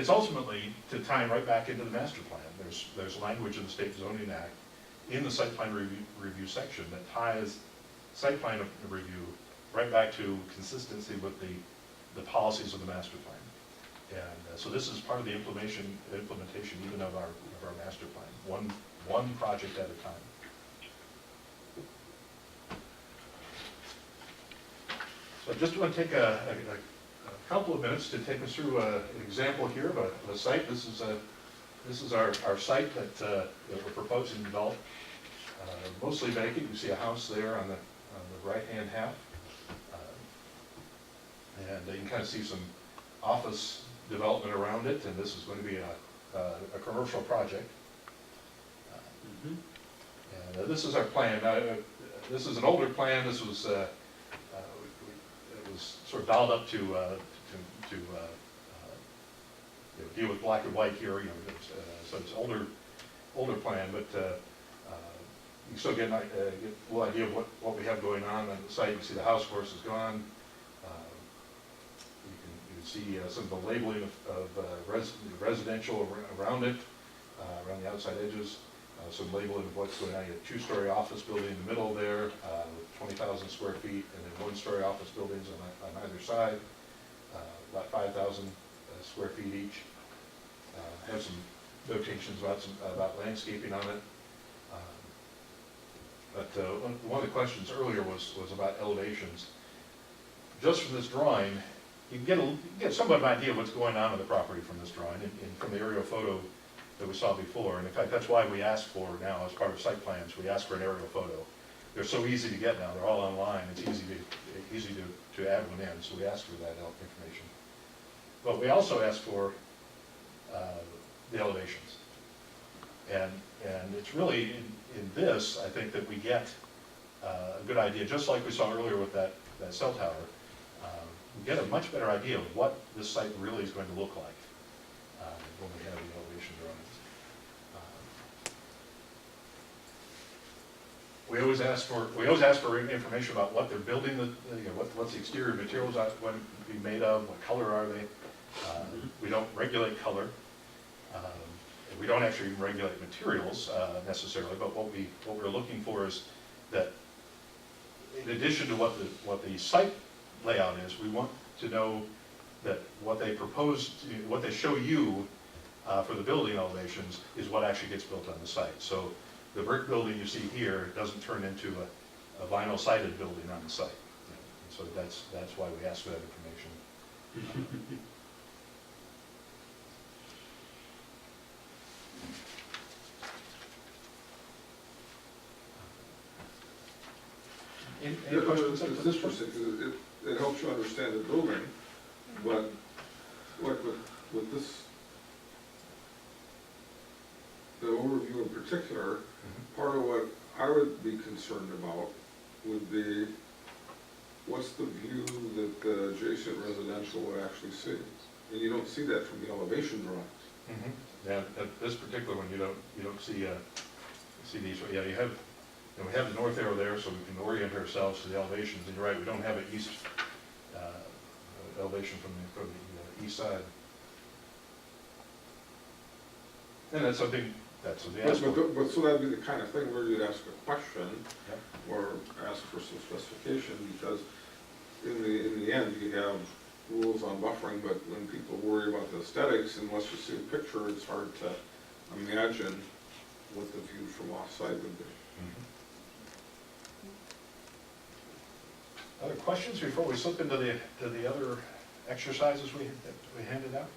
it's ultimately to tie right back into the master plan. There's language in the State Zoning Act in the site plan review section that ties site plan review right back to consistency with the policies of the master plan. And so this is part of the implementation even of our master plan, one project at a time. So I just want to take a couple of minutes to take us through an example here of a site. This is our site that we're proposing to develop. Mostly vacant. You see a house there on the right-hand half. And you can kind of see some office development around it, and this is going to be a commercial project. And this is our plan. This is an older plan. This was it was sort of dialed up to deal with black and white here. So it's older plan, but you still get a little idea of what we have going on the site. You can see the house, of course, is gone. You can see some of the labeling of residential around it, around the outside edges. Some labeling of what's going on. You have a two-story office building in the middle there, with 20,000 square feet, and then one-story office buildings on either side, about 5,000 square feet each. Have some notations about landscaping on it. But one of the questions earlier was about elevations. Just from this drawing, you can get somewhat of an idea of what's going on the property from this drawing, and from the aerial photo that we saw before. And in fact, that's why we asked for now, as part of site plans, we asked for an aerial photo. They're so easy to get now, they're all online, it's easy to add one in, so we asked for that information. But we also asked for the elevations. And it's really in this, I think, that we get a good idea, just like we saw earlier with that cell tower, we get a much better idea of what this site really is going to look like when we have the elevation drawings. We always ask for information about what they're building, what's the exterior materials going to be made of, what color are they. We don't regulate color. We don't actually regulate materials necessarily, but what we're looking for is that, in addition to what the site layout is, we want to know that what they propose, what they show you for the building elevations is what actually gets built on the site. So the brick building you see here doesn't turn into a vinyl sided building on the site. So that's why we ask for that information. Any questions? It's interesting, because it helps you understand the building, but like with this, the overview in particular, part of what I would be concerned about would be, what's the view that the adjacent residential would actually see? And you don't see that from the elevation drawings. Yeah, at this particular one, you don't see these. Yeah, we have the north arrow there, so we can orient ourselves to the elevations. And you're right, we don't have an east elevation from the east side. And that's something they But, ask for. but so that'd be the kind of thing where you'd ask a question Yep. or ask for some specification, because in the end, you have rules on buffering, but when people worry about the aesthetics, unless you see a picture, it's hard to imagine what the view from off-site would be. Other questions before we slip into the other exercises that we handed out?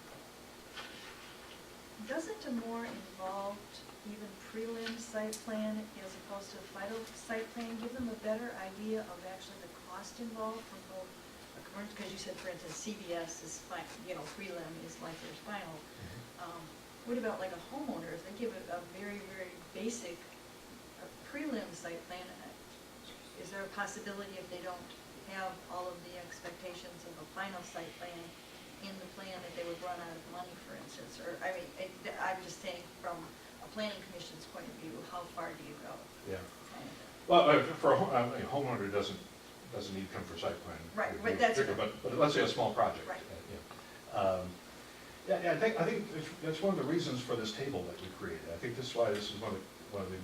Doesn't a more involved, even prelim site plan as opposed to final site plan give them a better idea of actually the cost involved from both a commercial, because you said, for instance, CBS is prelim is like their final. What about like a homeowner, if they give a very, very basic prelim site plan, is there a possibility if they don't have all of the expectations of a final site plan in the plan that they would run out of money, for instance? Or, I mean, I'm just saying from a planning commission's point of view, how far do you go? Yeah. Kind of. Well, for a homeowner doesn't need to come for site plan. Right, review, but that's- But let's say a small project. Right. Yeah, I think that's one of the reasons for this table that we created. I think this is why this is one of the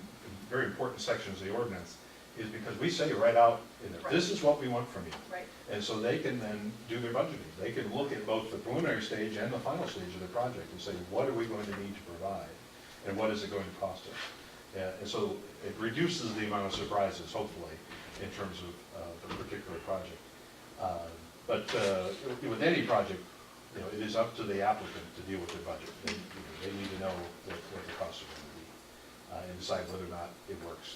very important sections of the ordinance, is because we say right out in there, this is what we want from you. Right. And so they can then do their budgeting. They can look at both the preliminary stage and the final stage of the project and say, what are we going to need to provide? And what is it going to cost us? And so it reduces the amount of surprises, hopefully, in terms of the particular project. But with any project, it is up to the applicant to deal with their budget. They need to know what the costs are going to be and decide whether or not it works.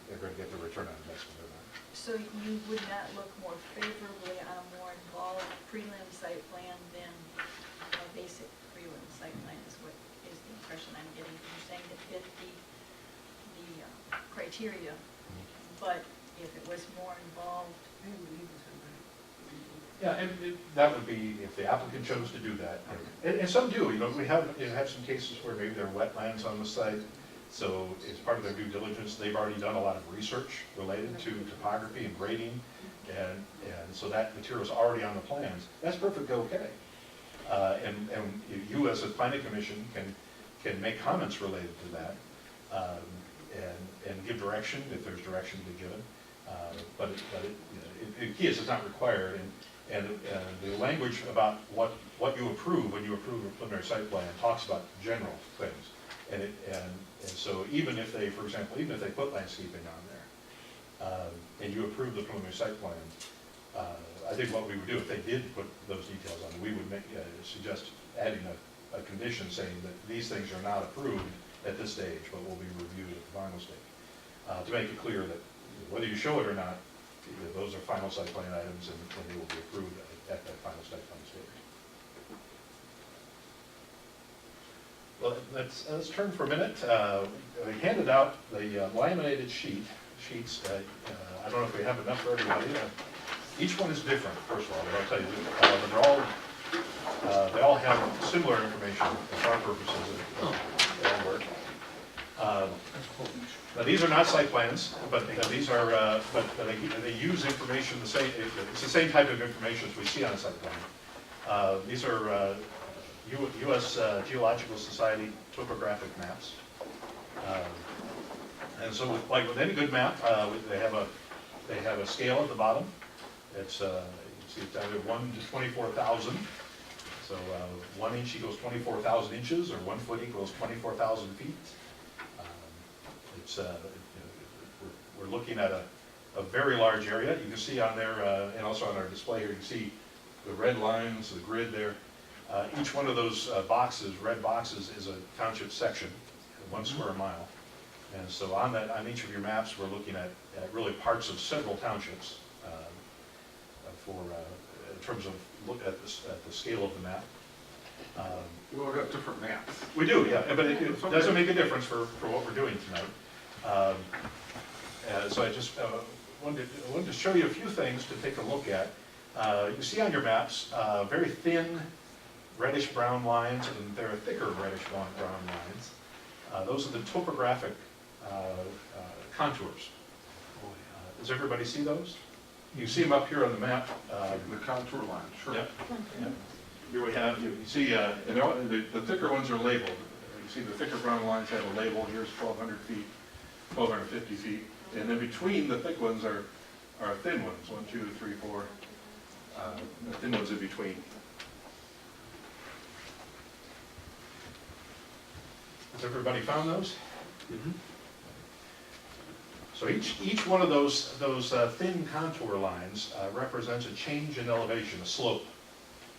They're going to get the return on investment or not. So you would not look more favorably on a more involved prelim site plan than a basic prelim site plan is what is the impression I'm getting. You're saying that fit the criteria, but if it was more involved. Yeah, and that would be if the applicant chose to do that. And some do, we have some cases where maybe there are wetlands on the site. So as part of their due diligence, they've already done a lot of research related to topography and grading. And so that material's already on the plans. That's perfectly okay. And you as a planning commission can make comments related to that and give direction if there's direction to be given. But the key is it's not required. And the language about what you approve when you approve a preliminary site plan talks about general things. And so even if they, for example, even if they put landscaping on there, and you approve the preliminary site plan, I think what we would do if they did put those details on, we would suggest adding a condition saying that these things are not approved at this stage, but will be reviewed at the final stage, to make it clear that whether you show it or not, those are final site plan items, and they will be approved at that final site plan stage. Well, let's turn for a minute. We handed out the laminated sheets. I don't know if we have enough for everybody. Each one is different, first of all, but I'll tell you, they all have similar information for our purposes at work. Now, these are not site plans, but these are, but they use information the same. It's the same type of information as we see on a site plan. These are U.S. Geological Society topographic maps, and so like with any good map, they have a scale at the bottom. It's you can see it's either 1 to 24,000. So 1 inch equals 24,000 inches, or 1 foot equals 24,000 feet. We're looking at a very large area. You can see on there, and also on our display here, you can see the red lines, the grid there. Each one of those red boxes, is a township section, 1 square mile. And so on each of your maps, we're looking at really parts of several townships in terms of look at the scale of the map. We all got different maps. We do, yeah, but it doesn't make a difference for what we're doing tonight. So I just wanted to show you a few things to take a look at. You see on your maps very thin reddish-brown lines, and there are thicker reddish-brown lines. Those are the topographic contours. Does everybody see those? You see them up here on the map. The contour line, sure. Yep. Yep. Here we have, you see, the thicker ones are labeled. you see the thicker brown lines have a label, here's 1,200 feet, 1,250 feet, and then between the thick ones are thin ones, 1, 2, 3, 4, the thin ones in between. Has everybody found those? So each one of those thin contour lines represents a change in elevation, a slope,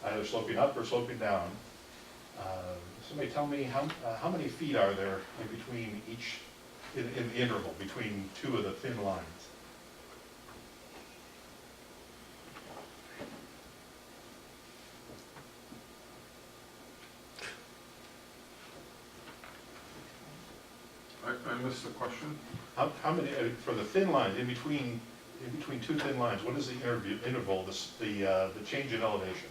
either sloping up or sloping down. Somebody tell me how many feet are there in between each, in the interval between two of the thin lines? I missed the question. How many, for the thin lines, in between two thin lines, what is the interval, the change in elevation?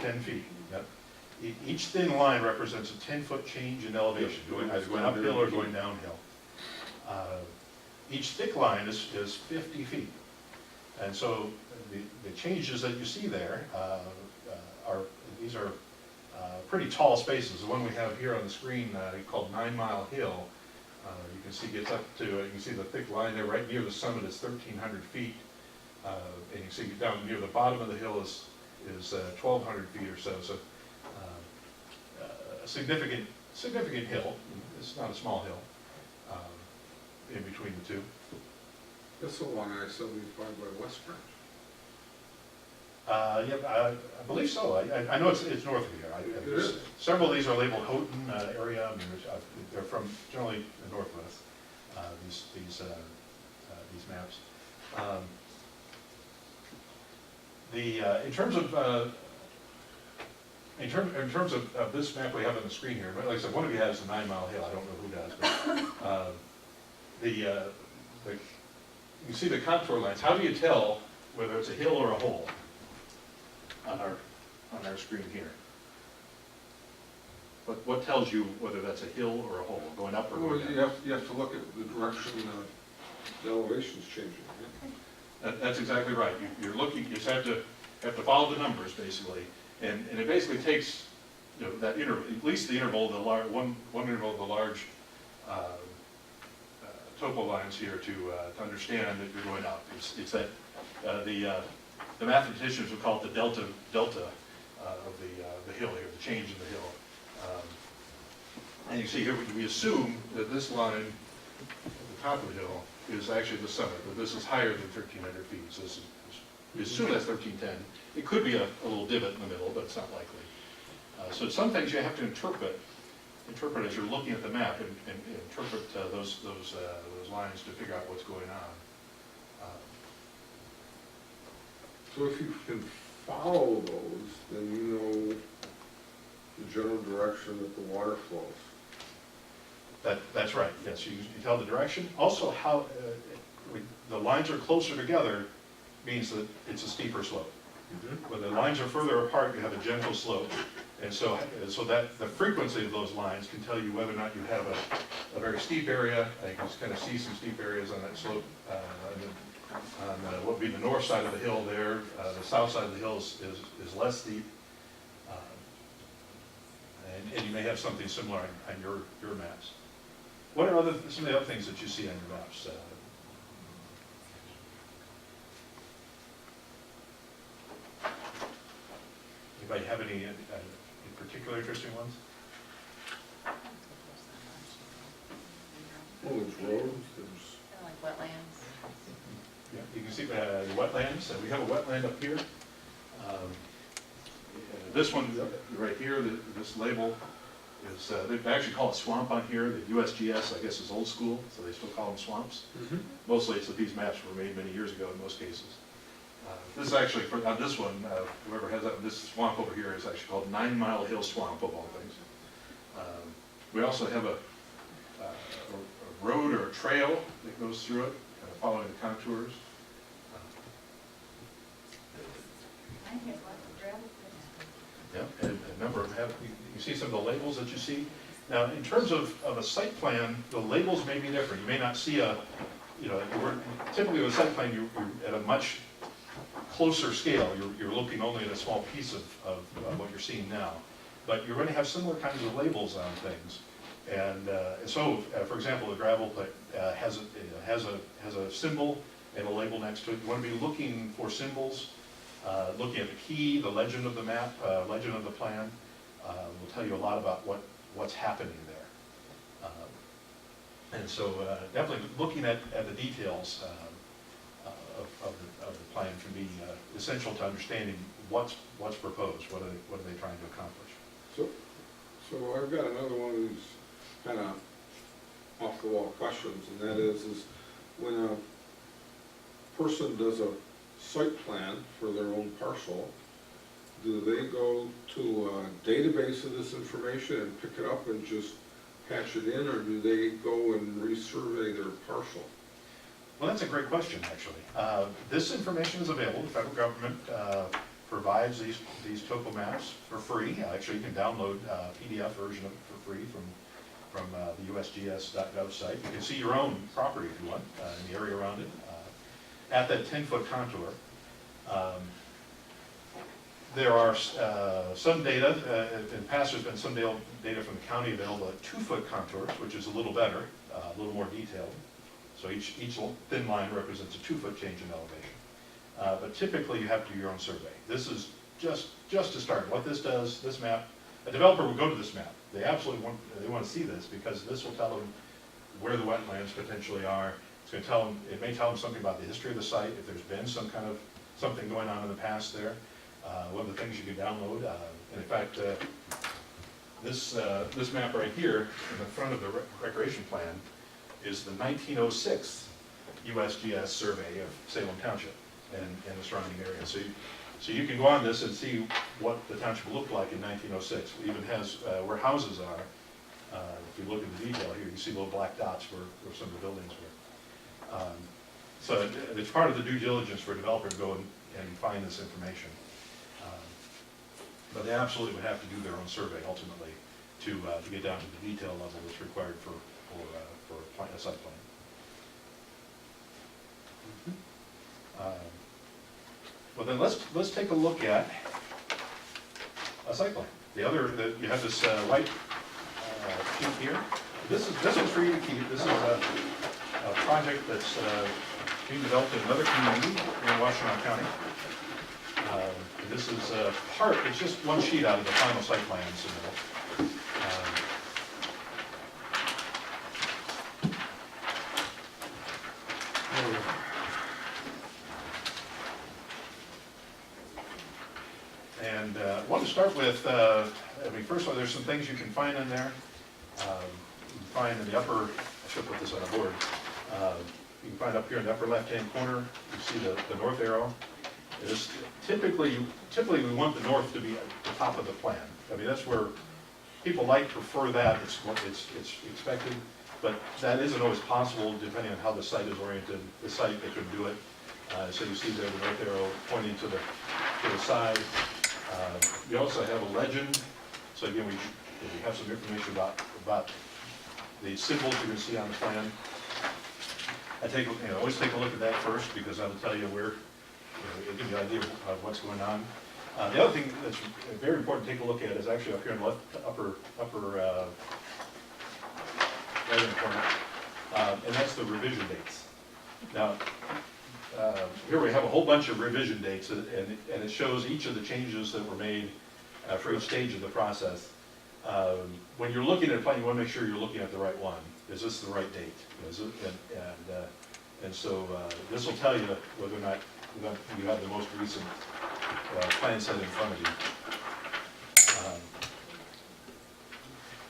10 feet, yep. Each thin line represents a 10-foot change in elevation, either going uphill or going downhill. Each thick line is 50 feet. And so the changes that you see there these are pretty tall spaces. The one we have here on the screen called 9 Mile Hill, you can see gets up to, you can see the thick line there right near the summit is 1,300 feet. And you can see down near the bottom of the hill is 1,200 feet or so. So a significant hill. It's not a small hill in between the two. That's along I-75 by West Branch. Yeah, I believe so. I know it's north of here. It is. Several of these are labeled Houghton area. I mean, they're from generally the northwest. These maps. In terms of this map we have on the screen here, like I said, one of you has the 9 Mile Hill. I don't know who does, but you can see the contour lines. How do you tell whether it's a hill or a hole on our screen here? What tells you whether that's a hill or a hole, going up or Well, going down? you have to look at the direction the elevation's changing. Yeah? That's exactly right. You're looking, you just have to follow the numbers basically, and it basically takes, you know, that interval, at least the interval, one interval of the large topo lines here to understand that you're going up. It's that the mathematicians would call it the delta of the hill here, the change in the hill. And you see here, we assume that this line at the top of the hill is actually the summit, but this is higher than 1,300 feet. So we assume that's 1,310. It could be a little divot in the middle, but it's not likely. So some things you have to interpret as you're looking at the map and interpret those lines to figure out what's going on. So if you can follow those, then you know the general direction that the water flows. That's right, yes, you tell the direction. Also, how the lines are closer together means that it's a steeper slope. When the lines are further apart, you have a gentle slope. And so that the frequency of those lines can tell you whether or not you have a very steep area. You can just kind of see some steep areas on that slope. On what would be the north side of the hill there, the south side of the hill is less steep. And you may have something similar on your maps. What are some of the other things that you see on your maps? Anybody have any particular interesting ones? Well, there's roads, there's... Kind of like wetlands. Yeah, you can see the wetlands. We have a wetland up here. This one right here, this label is, they actually call it swamp on here. The USGS, I guess, is old school, so they still call them swamps. Mostly it's that these maps were made many years ago in most cases. This is actually, on this one, whoever has that, this swamp over here is actually called 9 Mile Hill Swamp, of all things. We also have a road or a trail that goes through it, kind of following the contours. Yeah, and a number of you see some of the labels that you see. Now, in terms of a site plan, the labels may be different. You may not see typically with a site plan, you're at a much closer scale. You're looking only at a small piece of what you're seeing now. but you're going to have similar kinds of labels on things. And so, for example, the gravel pit has a symbol and a label next to it. You want to be looking for symbols, looking at the key, the legend of the map, legend of the plan. Will tell you a lot about what's happening there. And so definitely looking at the details of the plan can be essential to understanding what's proposed, what are they trying to accomplish. So I've got another one of these kind of off-the-wall questions, and that is when a person does a site plan for their own parcel, do they go to a database of this information and pick it up and just patch it in, or do they go and resurvey their parcel? Well, that's a great question, actually. This information is available. The federal government provides these topo maps for free. Actually, you can download a PDF version of it for free from the USGS.gov site. You can see your own property if you want, in the area around it, at that 10-foot contour. There are some data, in the past there's been some data from the county available at 2-foot contours, which is a little better, a little more detailed. So each thin line represents a 2-foot change in elevation. But typically you have to do your own survey. This is just to start. What this does, this map, a developer will go to this map. They absolutely want to see this because this will tell them where the wetlands potentially are. It's going to tell them, it may tell them something about the history of the site, if there's been some kind of something going on in the past there. One of the things you can download, and in fact, this map right here in the front of the recreation plan is the 1906 USGS survey of Salem Township and the surrounding area. So you can go on this and see what the township looked like in 1906. It even has where houses are. If you look at the detail here, you see little black dots where some of the buildings were. So it's part of the due diligence for a developer to go and find this information. But they absolutely would have to do their own survey ultimately to get down to the detail level that's required for a site plan. Well then let's take a look at a site plan. You have this white sheet here. This is for you to keep. This is a project that's being developed in another community in Washtenaw County. And this is it's just one sheet out of the final site plan submittal. And I want to start with, first of all, there's some things you can find in there. You can find in the upper, I should put this on a board. You can find up here in the upper left-hand corner, you see the north arrow. Typically we want the north to be at the top of the plan. I mean, that's where people prefer that. It's expected, but that isn't always possible depending on how the site is oriented. The site, they could do it. So you see there the north arrow pointing to the side. We also have a legend. So again, we have some information about the symbols you're going to see on the plan. Always take a look at that first because that'll tell you where. It'll give you an idea of what's going on. The other thing that's very important to take a look at is actually up here in the upper right in the corner, and that's the revision dates. Now, here we have a whole bunch of revision dates, and it shows each of the changes that were made for each stage of the process. When you're looking at a plan, you want to make sure you're looking at the right one. Is this the right date? And so this will tell you whether or not you have the most recent plan set in front of you.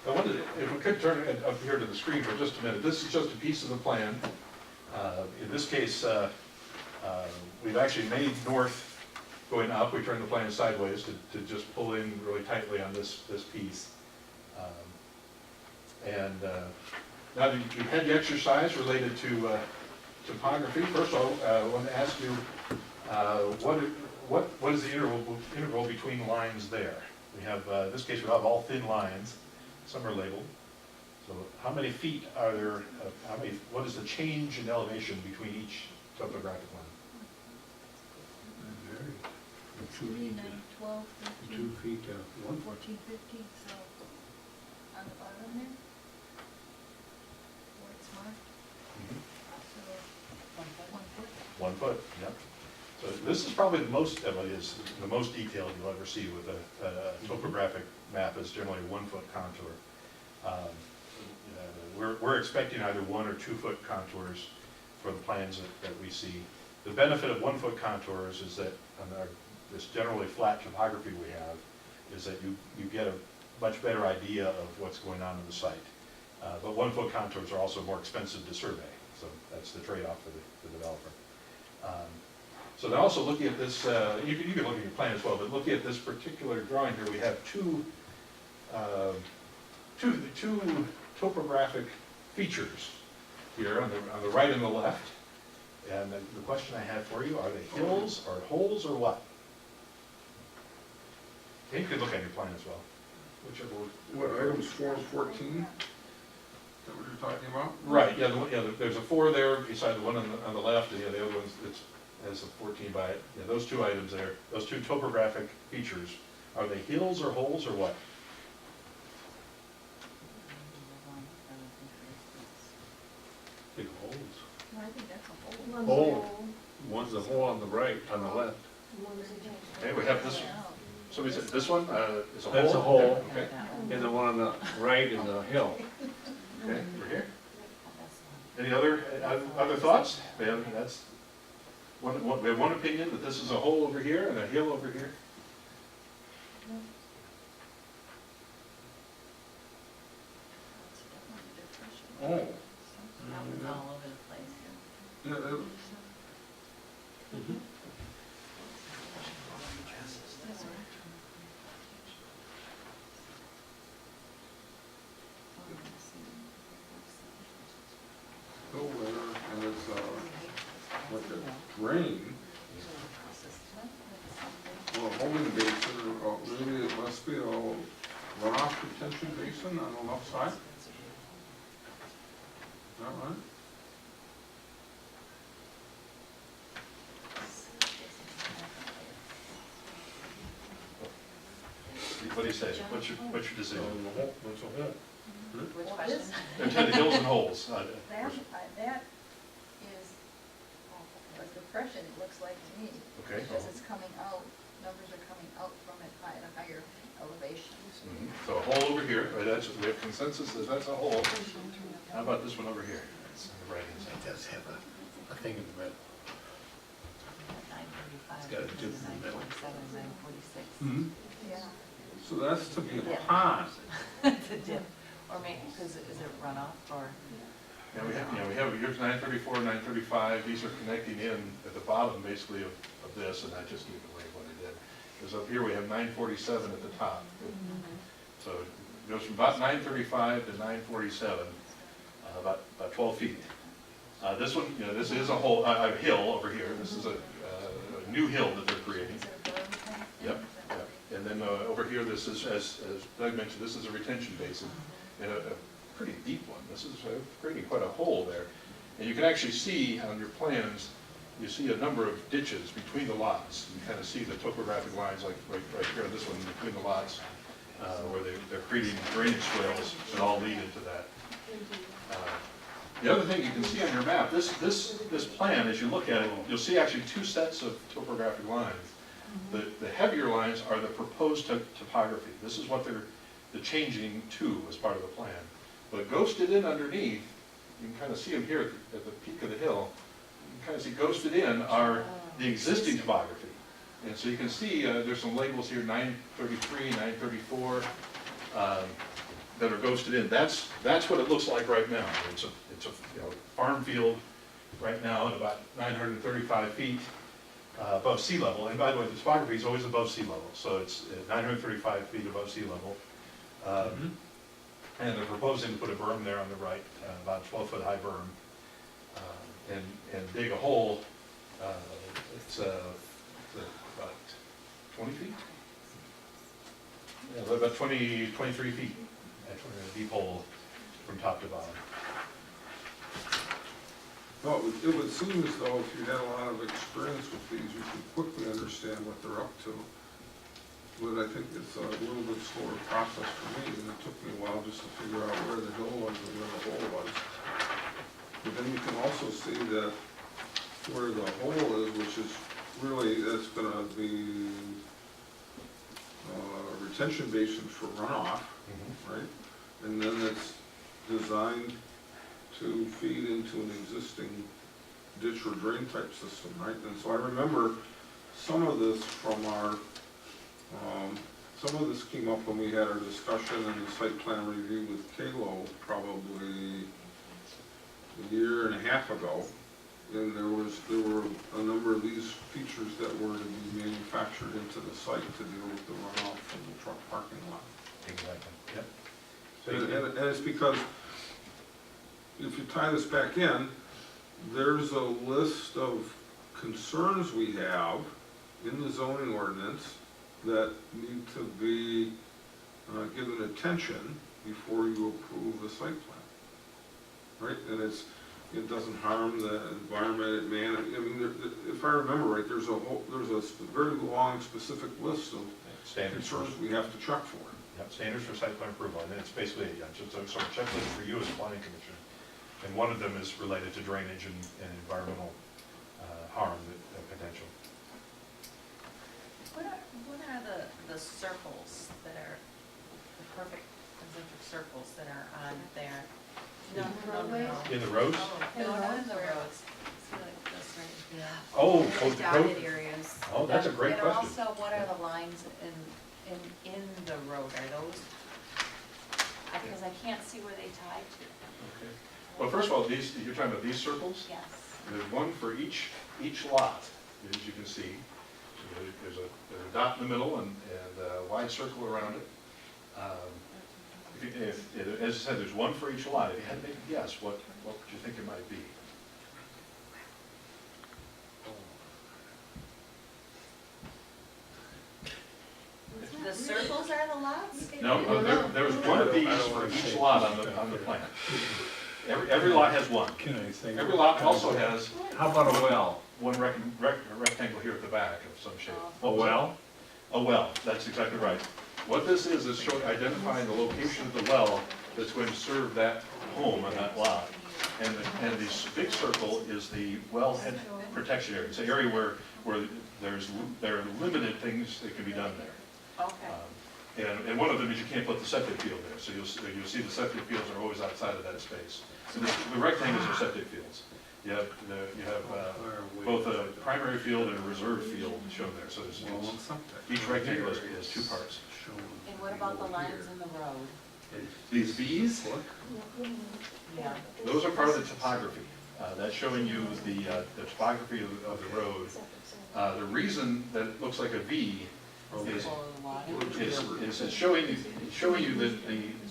I wanted, if we could turn it up here to the screen for just a minute. This is just a piece of the plan. In this case, we've actually made north going up. We turned the plan sideways to just pull in really tightly on this piece. Now that you've had the exercise related to topography, first of all, I want to ask you, what is the interval between lines there? We have, in this case, we have all thin lines. Some are labeled. So how many feet are there, what is the change in elevation between each topographic line? 2 feet, 12, 2 13, feet, 1 foot. 14, 15, so On the bottom there? where it's marked, so 1 foot. 1 foot, yep. So this is probably the most, Emily, is the most detailed you'll ever see with a topographic map is generally a 1 foot contour. We're expecting either 1 or 2 foot contours for the plans that we see. The benefit of 1 foot contours is that on this generally flat topography we have, is that you get a much better idea of what's going on in the site. But 1 foot contours are also more expensive to survey, so that's the trade-off for the developer. So then also looking at this, you can look at your plan as well, but looking at this particular drawing here, we have two topographic features here on the right and the left. And the question I have for you, are they hills or holes or what? And you can look at your plan as well, whichever. What, items 4 and 14? Is that what you're talking about? Right, yeah, there's a 4 there beside the one on the left, and the other one has a 14 by it. Yeah, those 2 items there, those 2 topographic features, are they hills or holes or what? Big holes. No, I think that's a hole. One's Oh. hole, One's the hole on the right, on the left. one's a hole. Okay, we have this, somebody said this one is a hole? That's a hole. Okay, And the one on the right is a hill. okay, we're here. Any other thoughts? We have, that's, we have one opinion that this is a hole over here and a hill over here. Oh. Mountains all over the place, yeah. Yeah, that- nowhere, and it's like a drain, or a holding basin, or maybe it must be a runoff retention basin on the left side? Is that right? What do you say? What's your decision? That's a hole. Which Well, question? this- Into the hills and holes. That is, like the depression, it looks like to me. Okay. Because it's coming out, numbers are coming out from it at a higher elevation. Mhm. So a hole over here, right, we have consensus that that's a hole. How about this one over here? That's on the right hand side. It does have a thing in the middle. 9:35, It's got a dip in the middle. 9:47, 9:46. Hmm. Yeah. So that's to be a Yeah. pond. It's a dip, or maybe, because is it runoff, or? Yeah, we have, here's 934, 935, these are connecting in at the bottom basically of this, and I just gave away what I did. Because up here we have 947 at the top. So it goes from about 935 to 947, about 12 feet. This one, this is a whole, a hill over here, this is a new hill that they're creating. Is it a berm kind of thing? Yep, yep. And then over here, this is, as Doug mentioned, this is a retention basin, and a pretty deep one. This is creating quite a hole there. And you can actually see on your plans, you see a number of ditches between the lots. You kind of see the topographic lines, like right here, this one between the lots, where they're creating drainage swales that all lead into that. The other thing you can see on your map, this plan, as you look at it, you'll see actually 2 sets of topographic lines. The heavier lines are the proposed topography. This is what they're changing to as part of the plan. But ghosted in underneath, you can kind of see them here at the peak of the hill, you can kind of see ghosted in are the existing topography. And so you can see there's some labels here, 933, 934, that are ghosted in. That's what it looks like right now. It's a farm field right now at about 935 feet above sea level. And by the way, the topography is always above sea level, so it's 935 feet above sea level. And they're proposing to put a berm there on the right, about a 12-foot high berm, and dig a hole. It's about 20 feet? Yeah, about 23 feet, a deep hole from top to bottom. Well, it would seem as though if you had a lot of experience with these, you could quickly understand what they're up to. But I think it's a little bit slower process for me, and it took me a while just to figure out where the hill was and where the hole was. But then you can also see that where the hole is, which is really, that's gonna be a retention basin for runoff, right? And then it's designed to feed into an existing ditch or drain type system, right? And so I remember some of this from our, some of this came up when we had our discussion and the site plan review with Kalo probably a year and a half ago. And there were a number of these features that were to be manufactured into the site to deal with the runoff from the truck parking lot. Exactly, yep. And it's because, if you tie this back in, there's a list of concerns we have in the zoning ordinance that need to be given attention before you approve the site plan. Right, and it doesn't harm the environment, I mean, if I remember right, there's a very long, specific list of Standards for, concerns we have to check for. yep, standards for site plan approval, and it's basically just a sort of checklist for you as a planning commission. And one of them is related to drainage and environmental harm potential. What are the circles that are, the perfect concentric circles that are on there? No. In the roads? No, not in the roads. See like this right here. Oh, The the dotted road. areas. Oh, that's a great And question. also, what are the lines in the road? Are those, because I can't see where they tie to. Okay. Well, first of all, you're talking about these circles? Yes. There's one for each lot, as you can see. There's a dot in the middle and a wide circle around it. As I said, there's one for each lot. If you had to make a guess, what would you think it might be? The circles are the lots? No, there's one of these for each lot on the plan. Every lot has one. Can I say? Every lot also has How about a well? one rectangle here at the back of some shape. A well? A well, that's exactly right. What this is identifying the location of the well that's going to serve that home on that lot. And this big circle is the wellhead protection area. It's an area where there are limited things that can be done there. Okay. And one of them is you can't put the septic field there. So you'll see the septic fields are always outside of that space. So the rectangles are septic fields. You have both a primary field and a reserve field shown there. So each rectangle has two parts. And what about the lines in the road? These V's, Yeah. those are part of the topography. That's showing you the topography of the road. The reason that it looks like a V is it's showing you that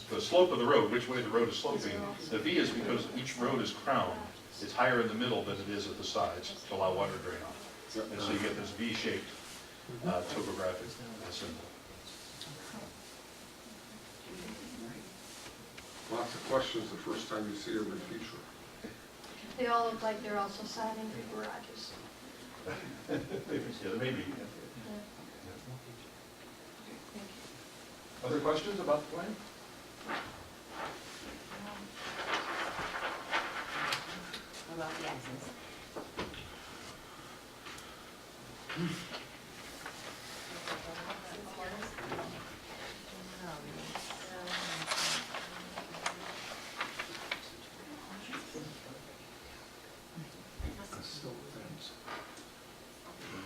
the slope of the road, which way the road is sloping. The V is because each road is crowned. It's higher in the middle than it is at the sides to allow water to drain off. And so you get this V-shaped topographic symbol. Lots of questions the first time you see every feature. They all look like they're also siding for garages. Yeah, maybe. Other questions about the plan? What about the axes? A silt fence.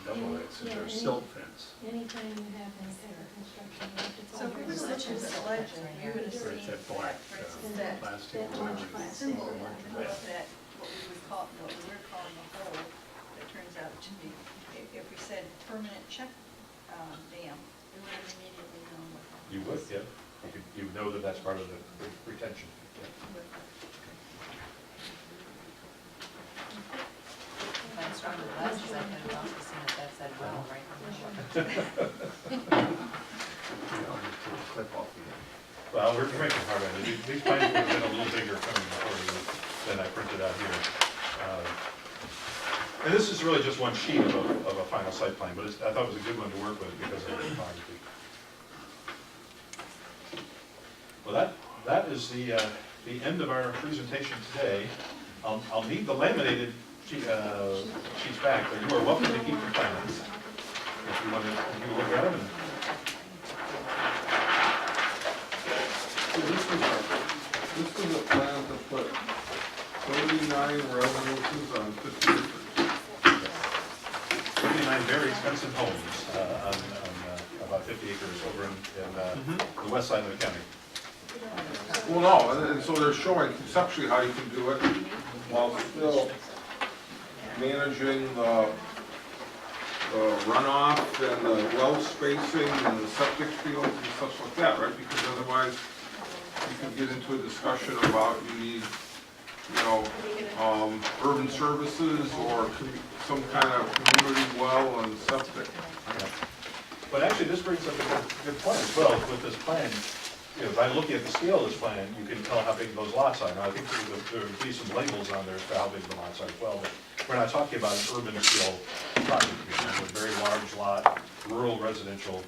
Double X. There's silt fence. Anytime you have any kind of construction, you have to So if it was such a selection, you would have Or it's seen that black for instance, that that plastic. that orange plastic. symbol that what we're calling a hole, that turns out to be, if we said permanent check dam, we would have immediately known what that was. You would, yeah. You would know that that's part of the retention. If I'm strong with glasses, I could have also seen that that said well right on the shore. Clip off the end. Well, we're making hard on it. These plans would have been a little bigger coming before you than I printed out here. And this is really just one sheet of a final site plan, but I thought it was a good one to work with because of the topography. Well, that is the end of our presentation today. I'll need the laminated sheets back, but you are welcome to keep your plans if you want to look at them. So this is a plan to put 39 residences on 50 acres. 39 very expensive homes on about 50 acres over in the west side of the county. Well, no, and so they're showing conceptually how you can do it while still managing the runoff and the well spacing and the septic fields and stuff like that, right? Because otherwise you could get into a discussion about you need, you know, urban services or some kind of community well and septic. But actually, this brings up a good point as well with this plan. You know, by looking at the scale of this plan, you can tell how big those lots are. Now, I think there would be some labels on there as to how big the lots are as well, but we're not talking about an urban scale project here. It's a very large lot, rural residential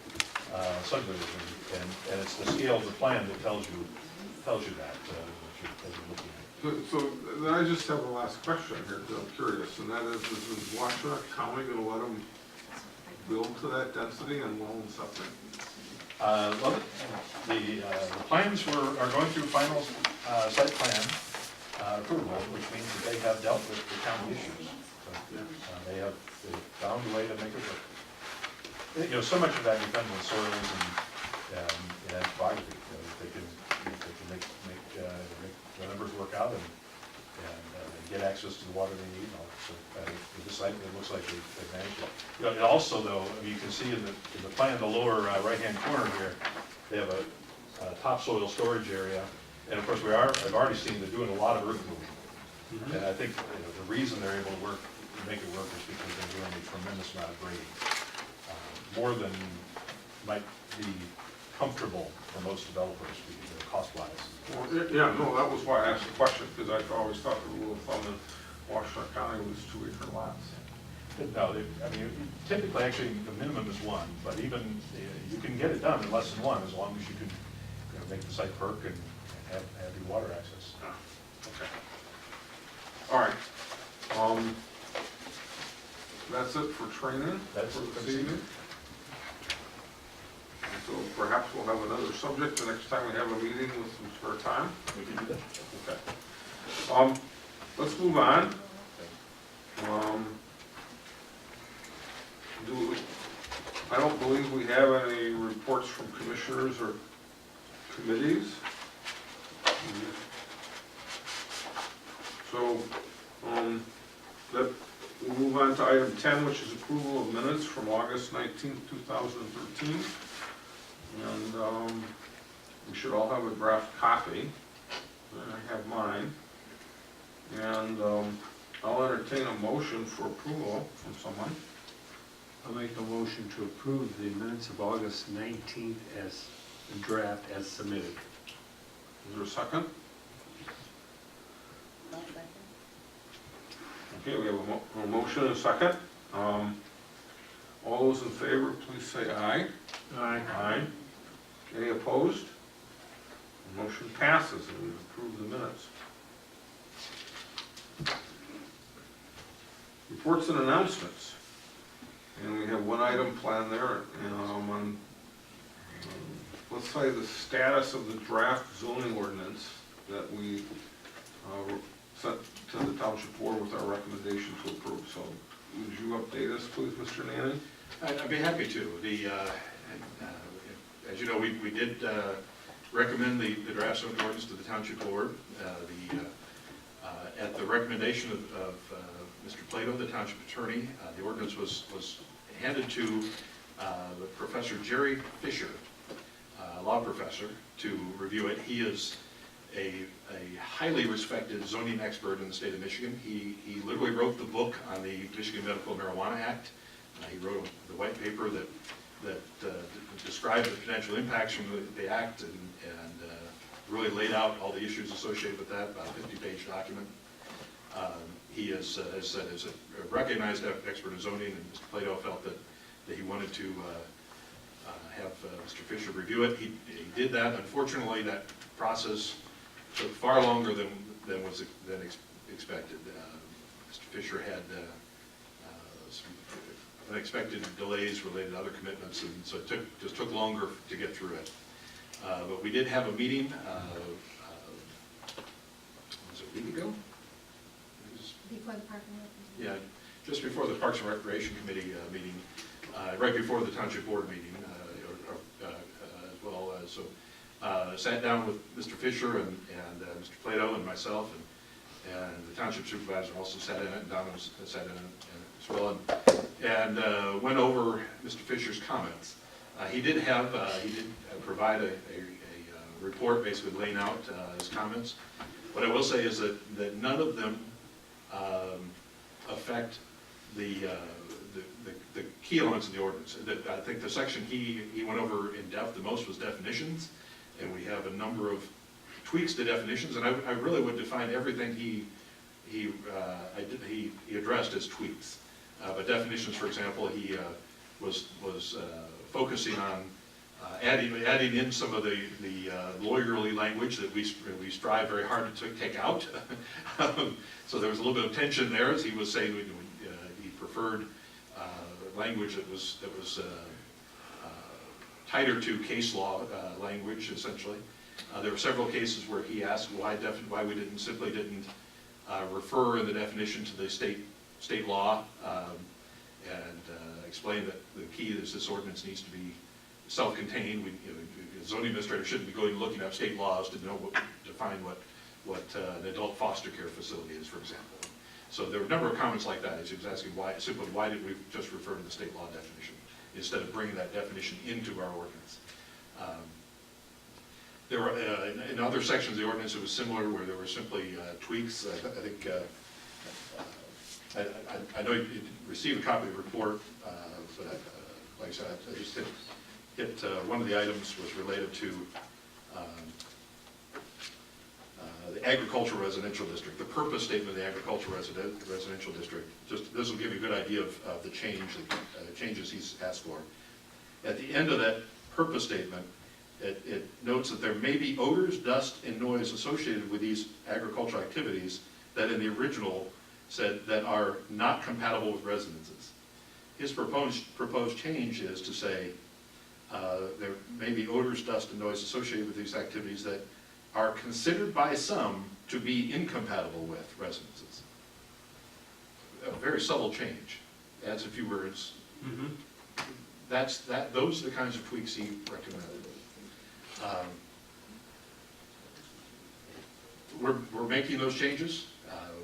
subdivision, and it's the scale of the plan that tells you that as you're looking at it. So then I just have a last question here that I'm curious, and that is Washtenaw County going to let them build to that density and well and septic? Well, the plans are going through final site plan approval, which means that they have dealt with the county issues. So, they've found a way to make it work. You know, so much of that depends on soils and topography. You know, they can make the numbers work out and get access to the water they need. So with this site, it looks like they've managed it. You know, and also, though, I mean, you can see in the plan, in the lower right-hand corner here, they have a topsoil storage area. And of course, I've already seen they're doing a lot of earth moving. And I think the reason they're able to make it work is because they're doing a tremendous amount of grading. More than might be comfortable for most developers, because cost-wise. Well, yeah, no, that was why I asked the question, because I always thought the rule of thumb in Washtenaw County was 2 acre lots. No, I mean, typically, actually, the minimum is 1, but even, you can get it done in less than 1, as long as you can, make the site perk and have your water access. Okay. All right. That's it for training That's for it for this this evening. So perhaps we'll have another subject the next time we have a meeting with some spare time. We can do that. Okay. Let's move on. I don't believe we have any reports from commissioners or committees. So, we'll move on to item 10, which is approval of minutes from August 19th, 2013. And we should all have a draft copy. I have mine. And I'll entertain a motion for approval from someone. I'll make a motion to approve the minutes of August 19th as a draft as submitted. Is there a second? Okay, we have a motion and a second. All those in favor, please say aye. Aye. Aye. Any opposed? The motion passes and we've approved the minutes. Reports and announcements. And we have one item planned there, on, let's say, the status of the draft zoning ordinance that we sent to the township board with our recommendation to approve. So would you update us, please, Mr. Nanny? I'd be happy to. As you know, we did recommend the draft zoning ordinance to the township board. At the recommendation of Mr. Plato, the township attorney, the ordinance was handed to Professor Jerry Fisher, law professor, to review it. He is a highly respected zoning expert in the state of Michigan. He literally wrote the book on the Michigan Medical Marijuana Act. He wrote the white paper that described the potential impacts from the act and really laid out all the issues associated with that, about a 50-page document. He is, as said, is a recognized expert in zoning, and Mr. Plato felt that he wanted to have Mr. Fisher review it. He did that. Unfortunately, that process took far longer than expected. Mr. Fisher had some unexpected delays related to other commitments, and so it just took longer to get through it. But we did have a meeting, was it a week ago? Before the parking lot. Yeah, just before the Parks and Recreation Committee meeting, right before the Township Board meeting, as well. So sat down with Mr. Fisher and Mr. Plato and myself, and the Township Supervisor also sat in it, and Donna sat in it as well, and went over Mr. Fisher's comments. He did provide a report basically laying out his comments. What I will say is that none of them affect the key elements of the ordinance. I think the section he went over in depth the most was definitions, and we have a number of tweaks to definitions, and I really would define everything he addressed as tweaks. But definitions, for example, he was focusing on adding in some of the lawyerly language that we strive very hard to take out. So there was a little bit of tension there, as he was saying he preferred language that was tighter to case law language, essentially. There were several cases where he asked why we didn't refer in the definition to the state law, and explained that the key is this ordinance needs to be self-contained. The zoning administrator shouldn't be going looking up state laws to know define what an adult foster care facility is, for example. So there were a number of comments like that. He was asking why did we just refer to the state law definition instead of bringing that definition into our ordinance. There were in other sections of the ordinance it was similar, where there were simply tweaks. I think I know you received a copy of the report, but like I said, I just hit one of the items was related to the agricultural residential district, the purpose statement of the agricultural residential district. Just this will give you a good idea of the changes he's asked for. At the end of that purpose statement, it notes that there may be odors, dust, and noise associated with these agricultural activities that in the original said that are not compatible with residences. His proposed change is to say there may be odors, dust, and noise associated with these activities that are considered by some to be incompatible with residences. A very subtle change, adds a few words. Mm-hmm. Those are the kinds of tweaks he recommended. We're making those changes.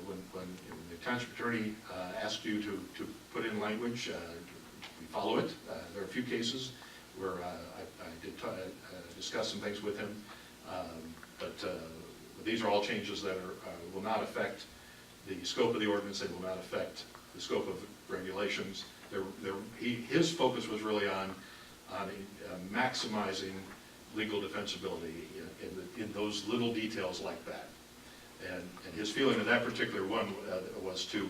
When the township attorney asked you to put in language, we follow it. There are a few cases where I did discuss some things with him, but these are all changes that will not affect the scope of the ordinance. They will not affect the scope of regulations. His focus was really on maximizing legal defensibility in those little details like that. And his feeling in that particular one was to,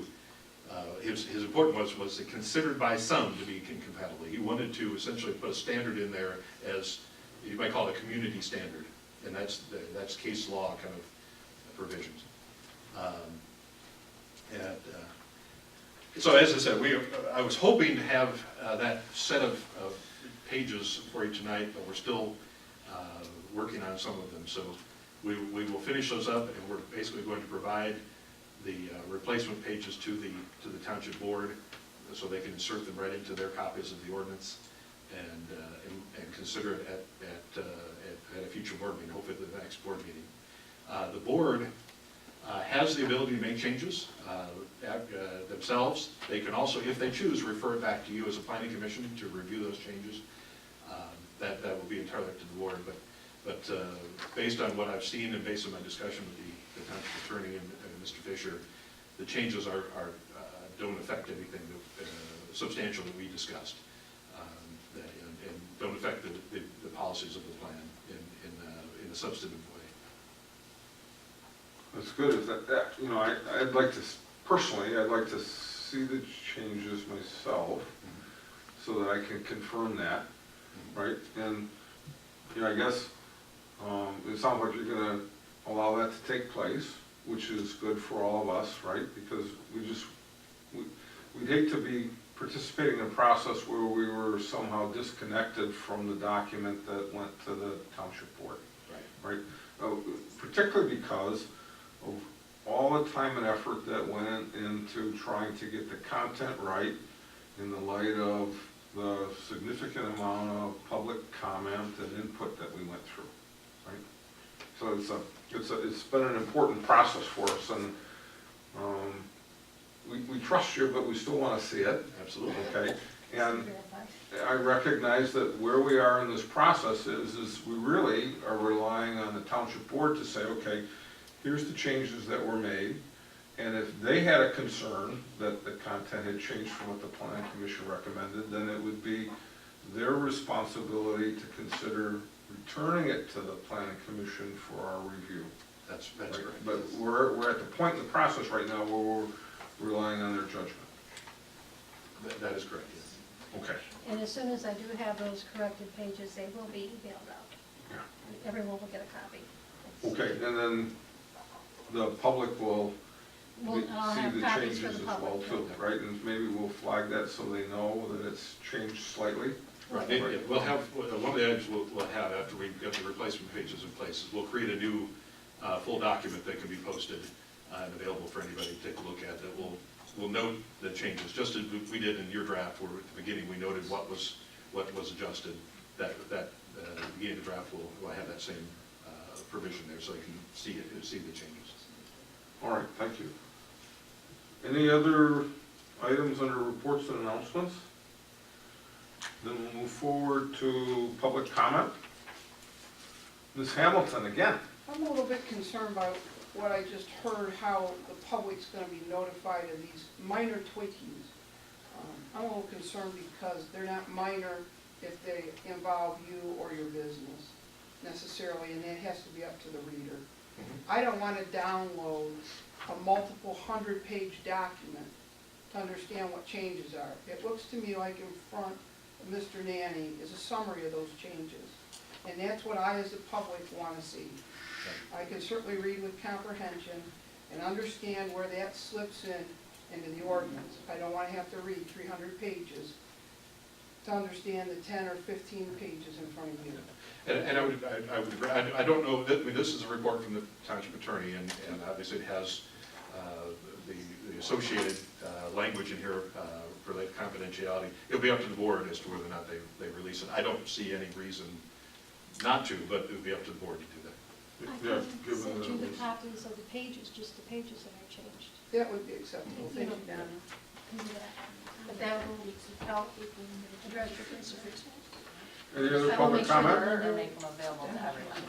his important was considered by some to be incompatible. He wanted to essentially put a standard in there as, you might call it a community standard, and that's case law kind of provisions. So as I said, I was hoping to have that set of pages for you tonight, but we're still working on some of them. So we will finish those up, and we're basically going to provide the replacement pages to the township board, so they can insert them right into their copies of the ordinance and consider it at a future board meeting, hopefully the next board meeting. The board has the ability to make changes themselves. They can also, if they choose, refer it back to you as a planning commission to review those changes. That will be entirely up to the board, but based on what I've seen and based on my discussion with the township attorney and Mr. Fisher, the changes don't affect anything substantial that we discussed, and don't affect the policies of the plan in a substantive way. That's good, is that, you know, I'd like to, personally, I'd like to see the changes myself, so that I can confirm that, right? And, you know, I guess, it sounds like you're gonna allow that to take place, which is good for all of us, right? Because we'd hate to be participating in a process where we were somehow disconnected from the document that went to the township board, right? Particularly because of all the time and effort that went into trying to get the content right in the light of the significant amount of public comment and input that we went through, right? So it's been an important process for us, and we trust you, but we still want to see it. Absolutely. Okay, and I recognize that where we are in this process is we really are relying on the township board to say, okay, here's the changes that were made, and if they had a concern that the content had changed from what the planning commission recommended, then it would be their responsibility to consider returning it to the planning commission for our review. That's Right? correct. But we're at the point in the process right now where we're relying on their judgment. That is correct, yes. Okay. And as soon as I do have those corrected pages, they will be emailed out. Yeah. Everyone will get a copy. Okay, and then the public will I'll see have the copies changes for as the well public. too, right? And maybe we'll flag that so they know that it's changed slightly. Right, we'll have, one of the items we'll have after we've got the replacement pages in place is we'll create a new full document that can be posted and available for anybody to take a look at, that will note the changes, just as we did in your draft, where at the beginning we noted what was adjusted. That the beginning of the draft will have that same provision there, so you can see the changes. All right, thank you. Any other items under reports and announcements? Then we'll move forward to public comment. Ms. Hamilton, again. I'm a little bit concerned by what I just heard, how the public's gonna be notified of these minor tweakings. I'm a little concerned because they're not minor if they involve you or your business necessarily, and it has to be up to the reader. I don't wanna download a multiple 100-page document to understand what changes are. It looks to me like in front of Mr. Nanny is a summary of those changes. And that's what I, as the public, want to see. I can certainly read with comprehension and understand where that slips into the ordinance. I don't want to have to read 300 pages to understand the 10 or 15 pages in front of you. And I would agree. I don't know, I mean, this is a report from the township attorney, and obviously it has the associated language in here for that confidentiality. It'll be up to the board as to whether or not they release it. I don't see any reason not to, but it would be up to the board to do that. I Yeah, can given send that you it the was- copies of the pages, just the pages that are changed. That would be acceptable. Thank you, Donna. Can do that. But that will help address your concerns. Any other I will public make sure comment? that- Or make them available to everyone.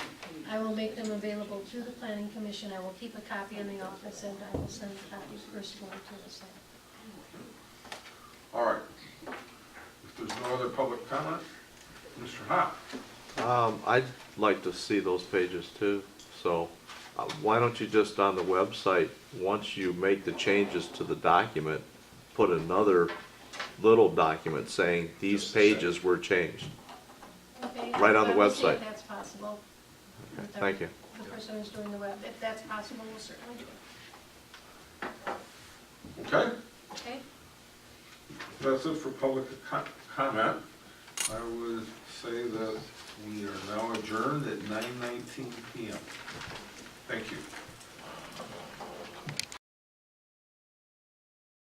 I will make them available to the planning commission. I will keep a copy in the office, and I will send the copies personally to the site. All right. If there's no other public comment, Mr. Hopp. I'd like to see those pages too, so why don't you just on the website, once you make the changes to the document, put another little document saying these pages were changed. Okay, Right on the I will see website. if that's possible. Okay, thank you. The person who's doing the web, if that's possible, we'll certainly do it. Okay, Okay? that's it for public comment. I would say that we are now adjourned at 9:19 p.m. Thank you.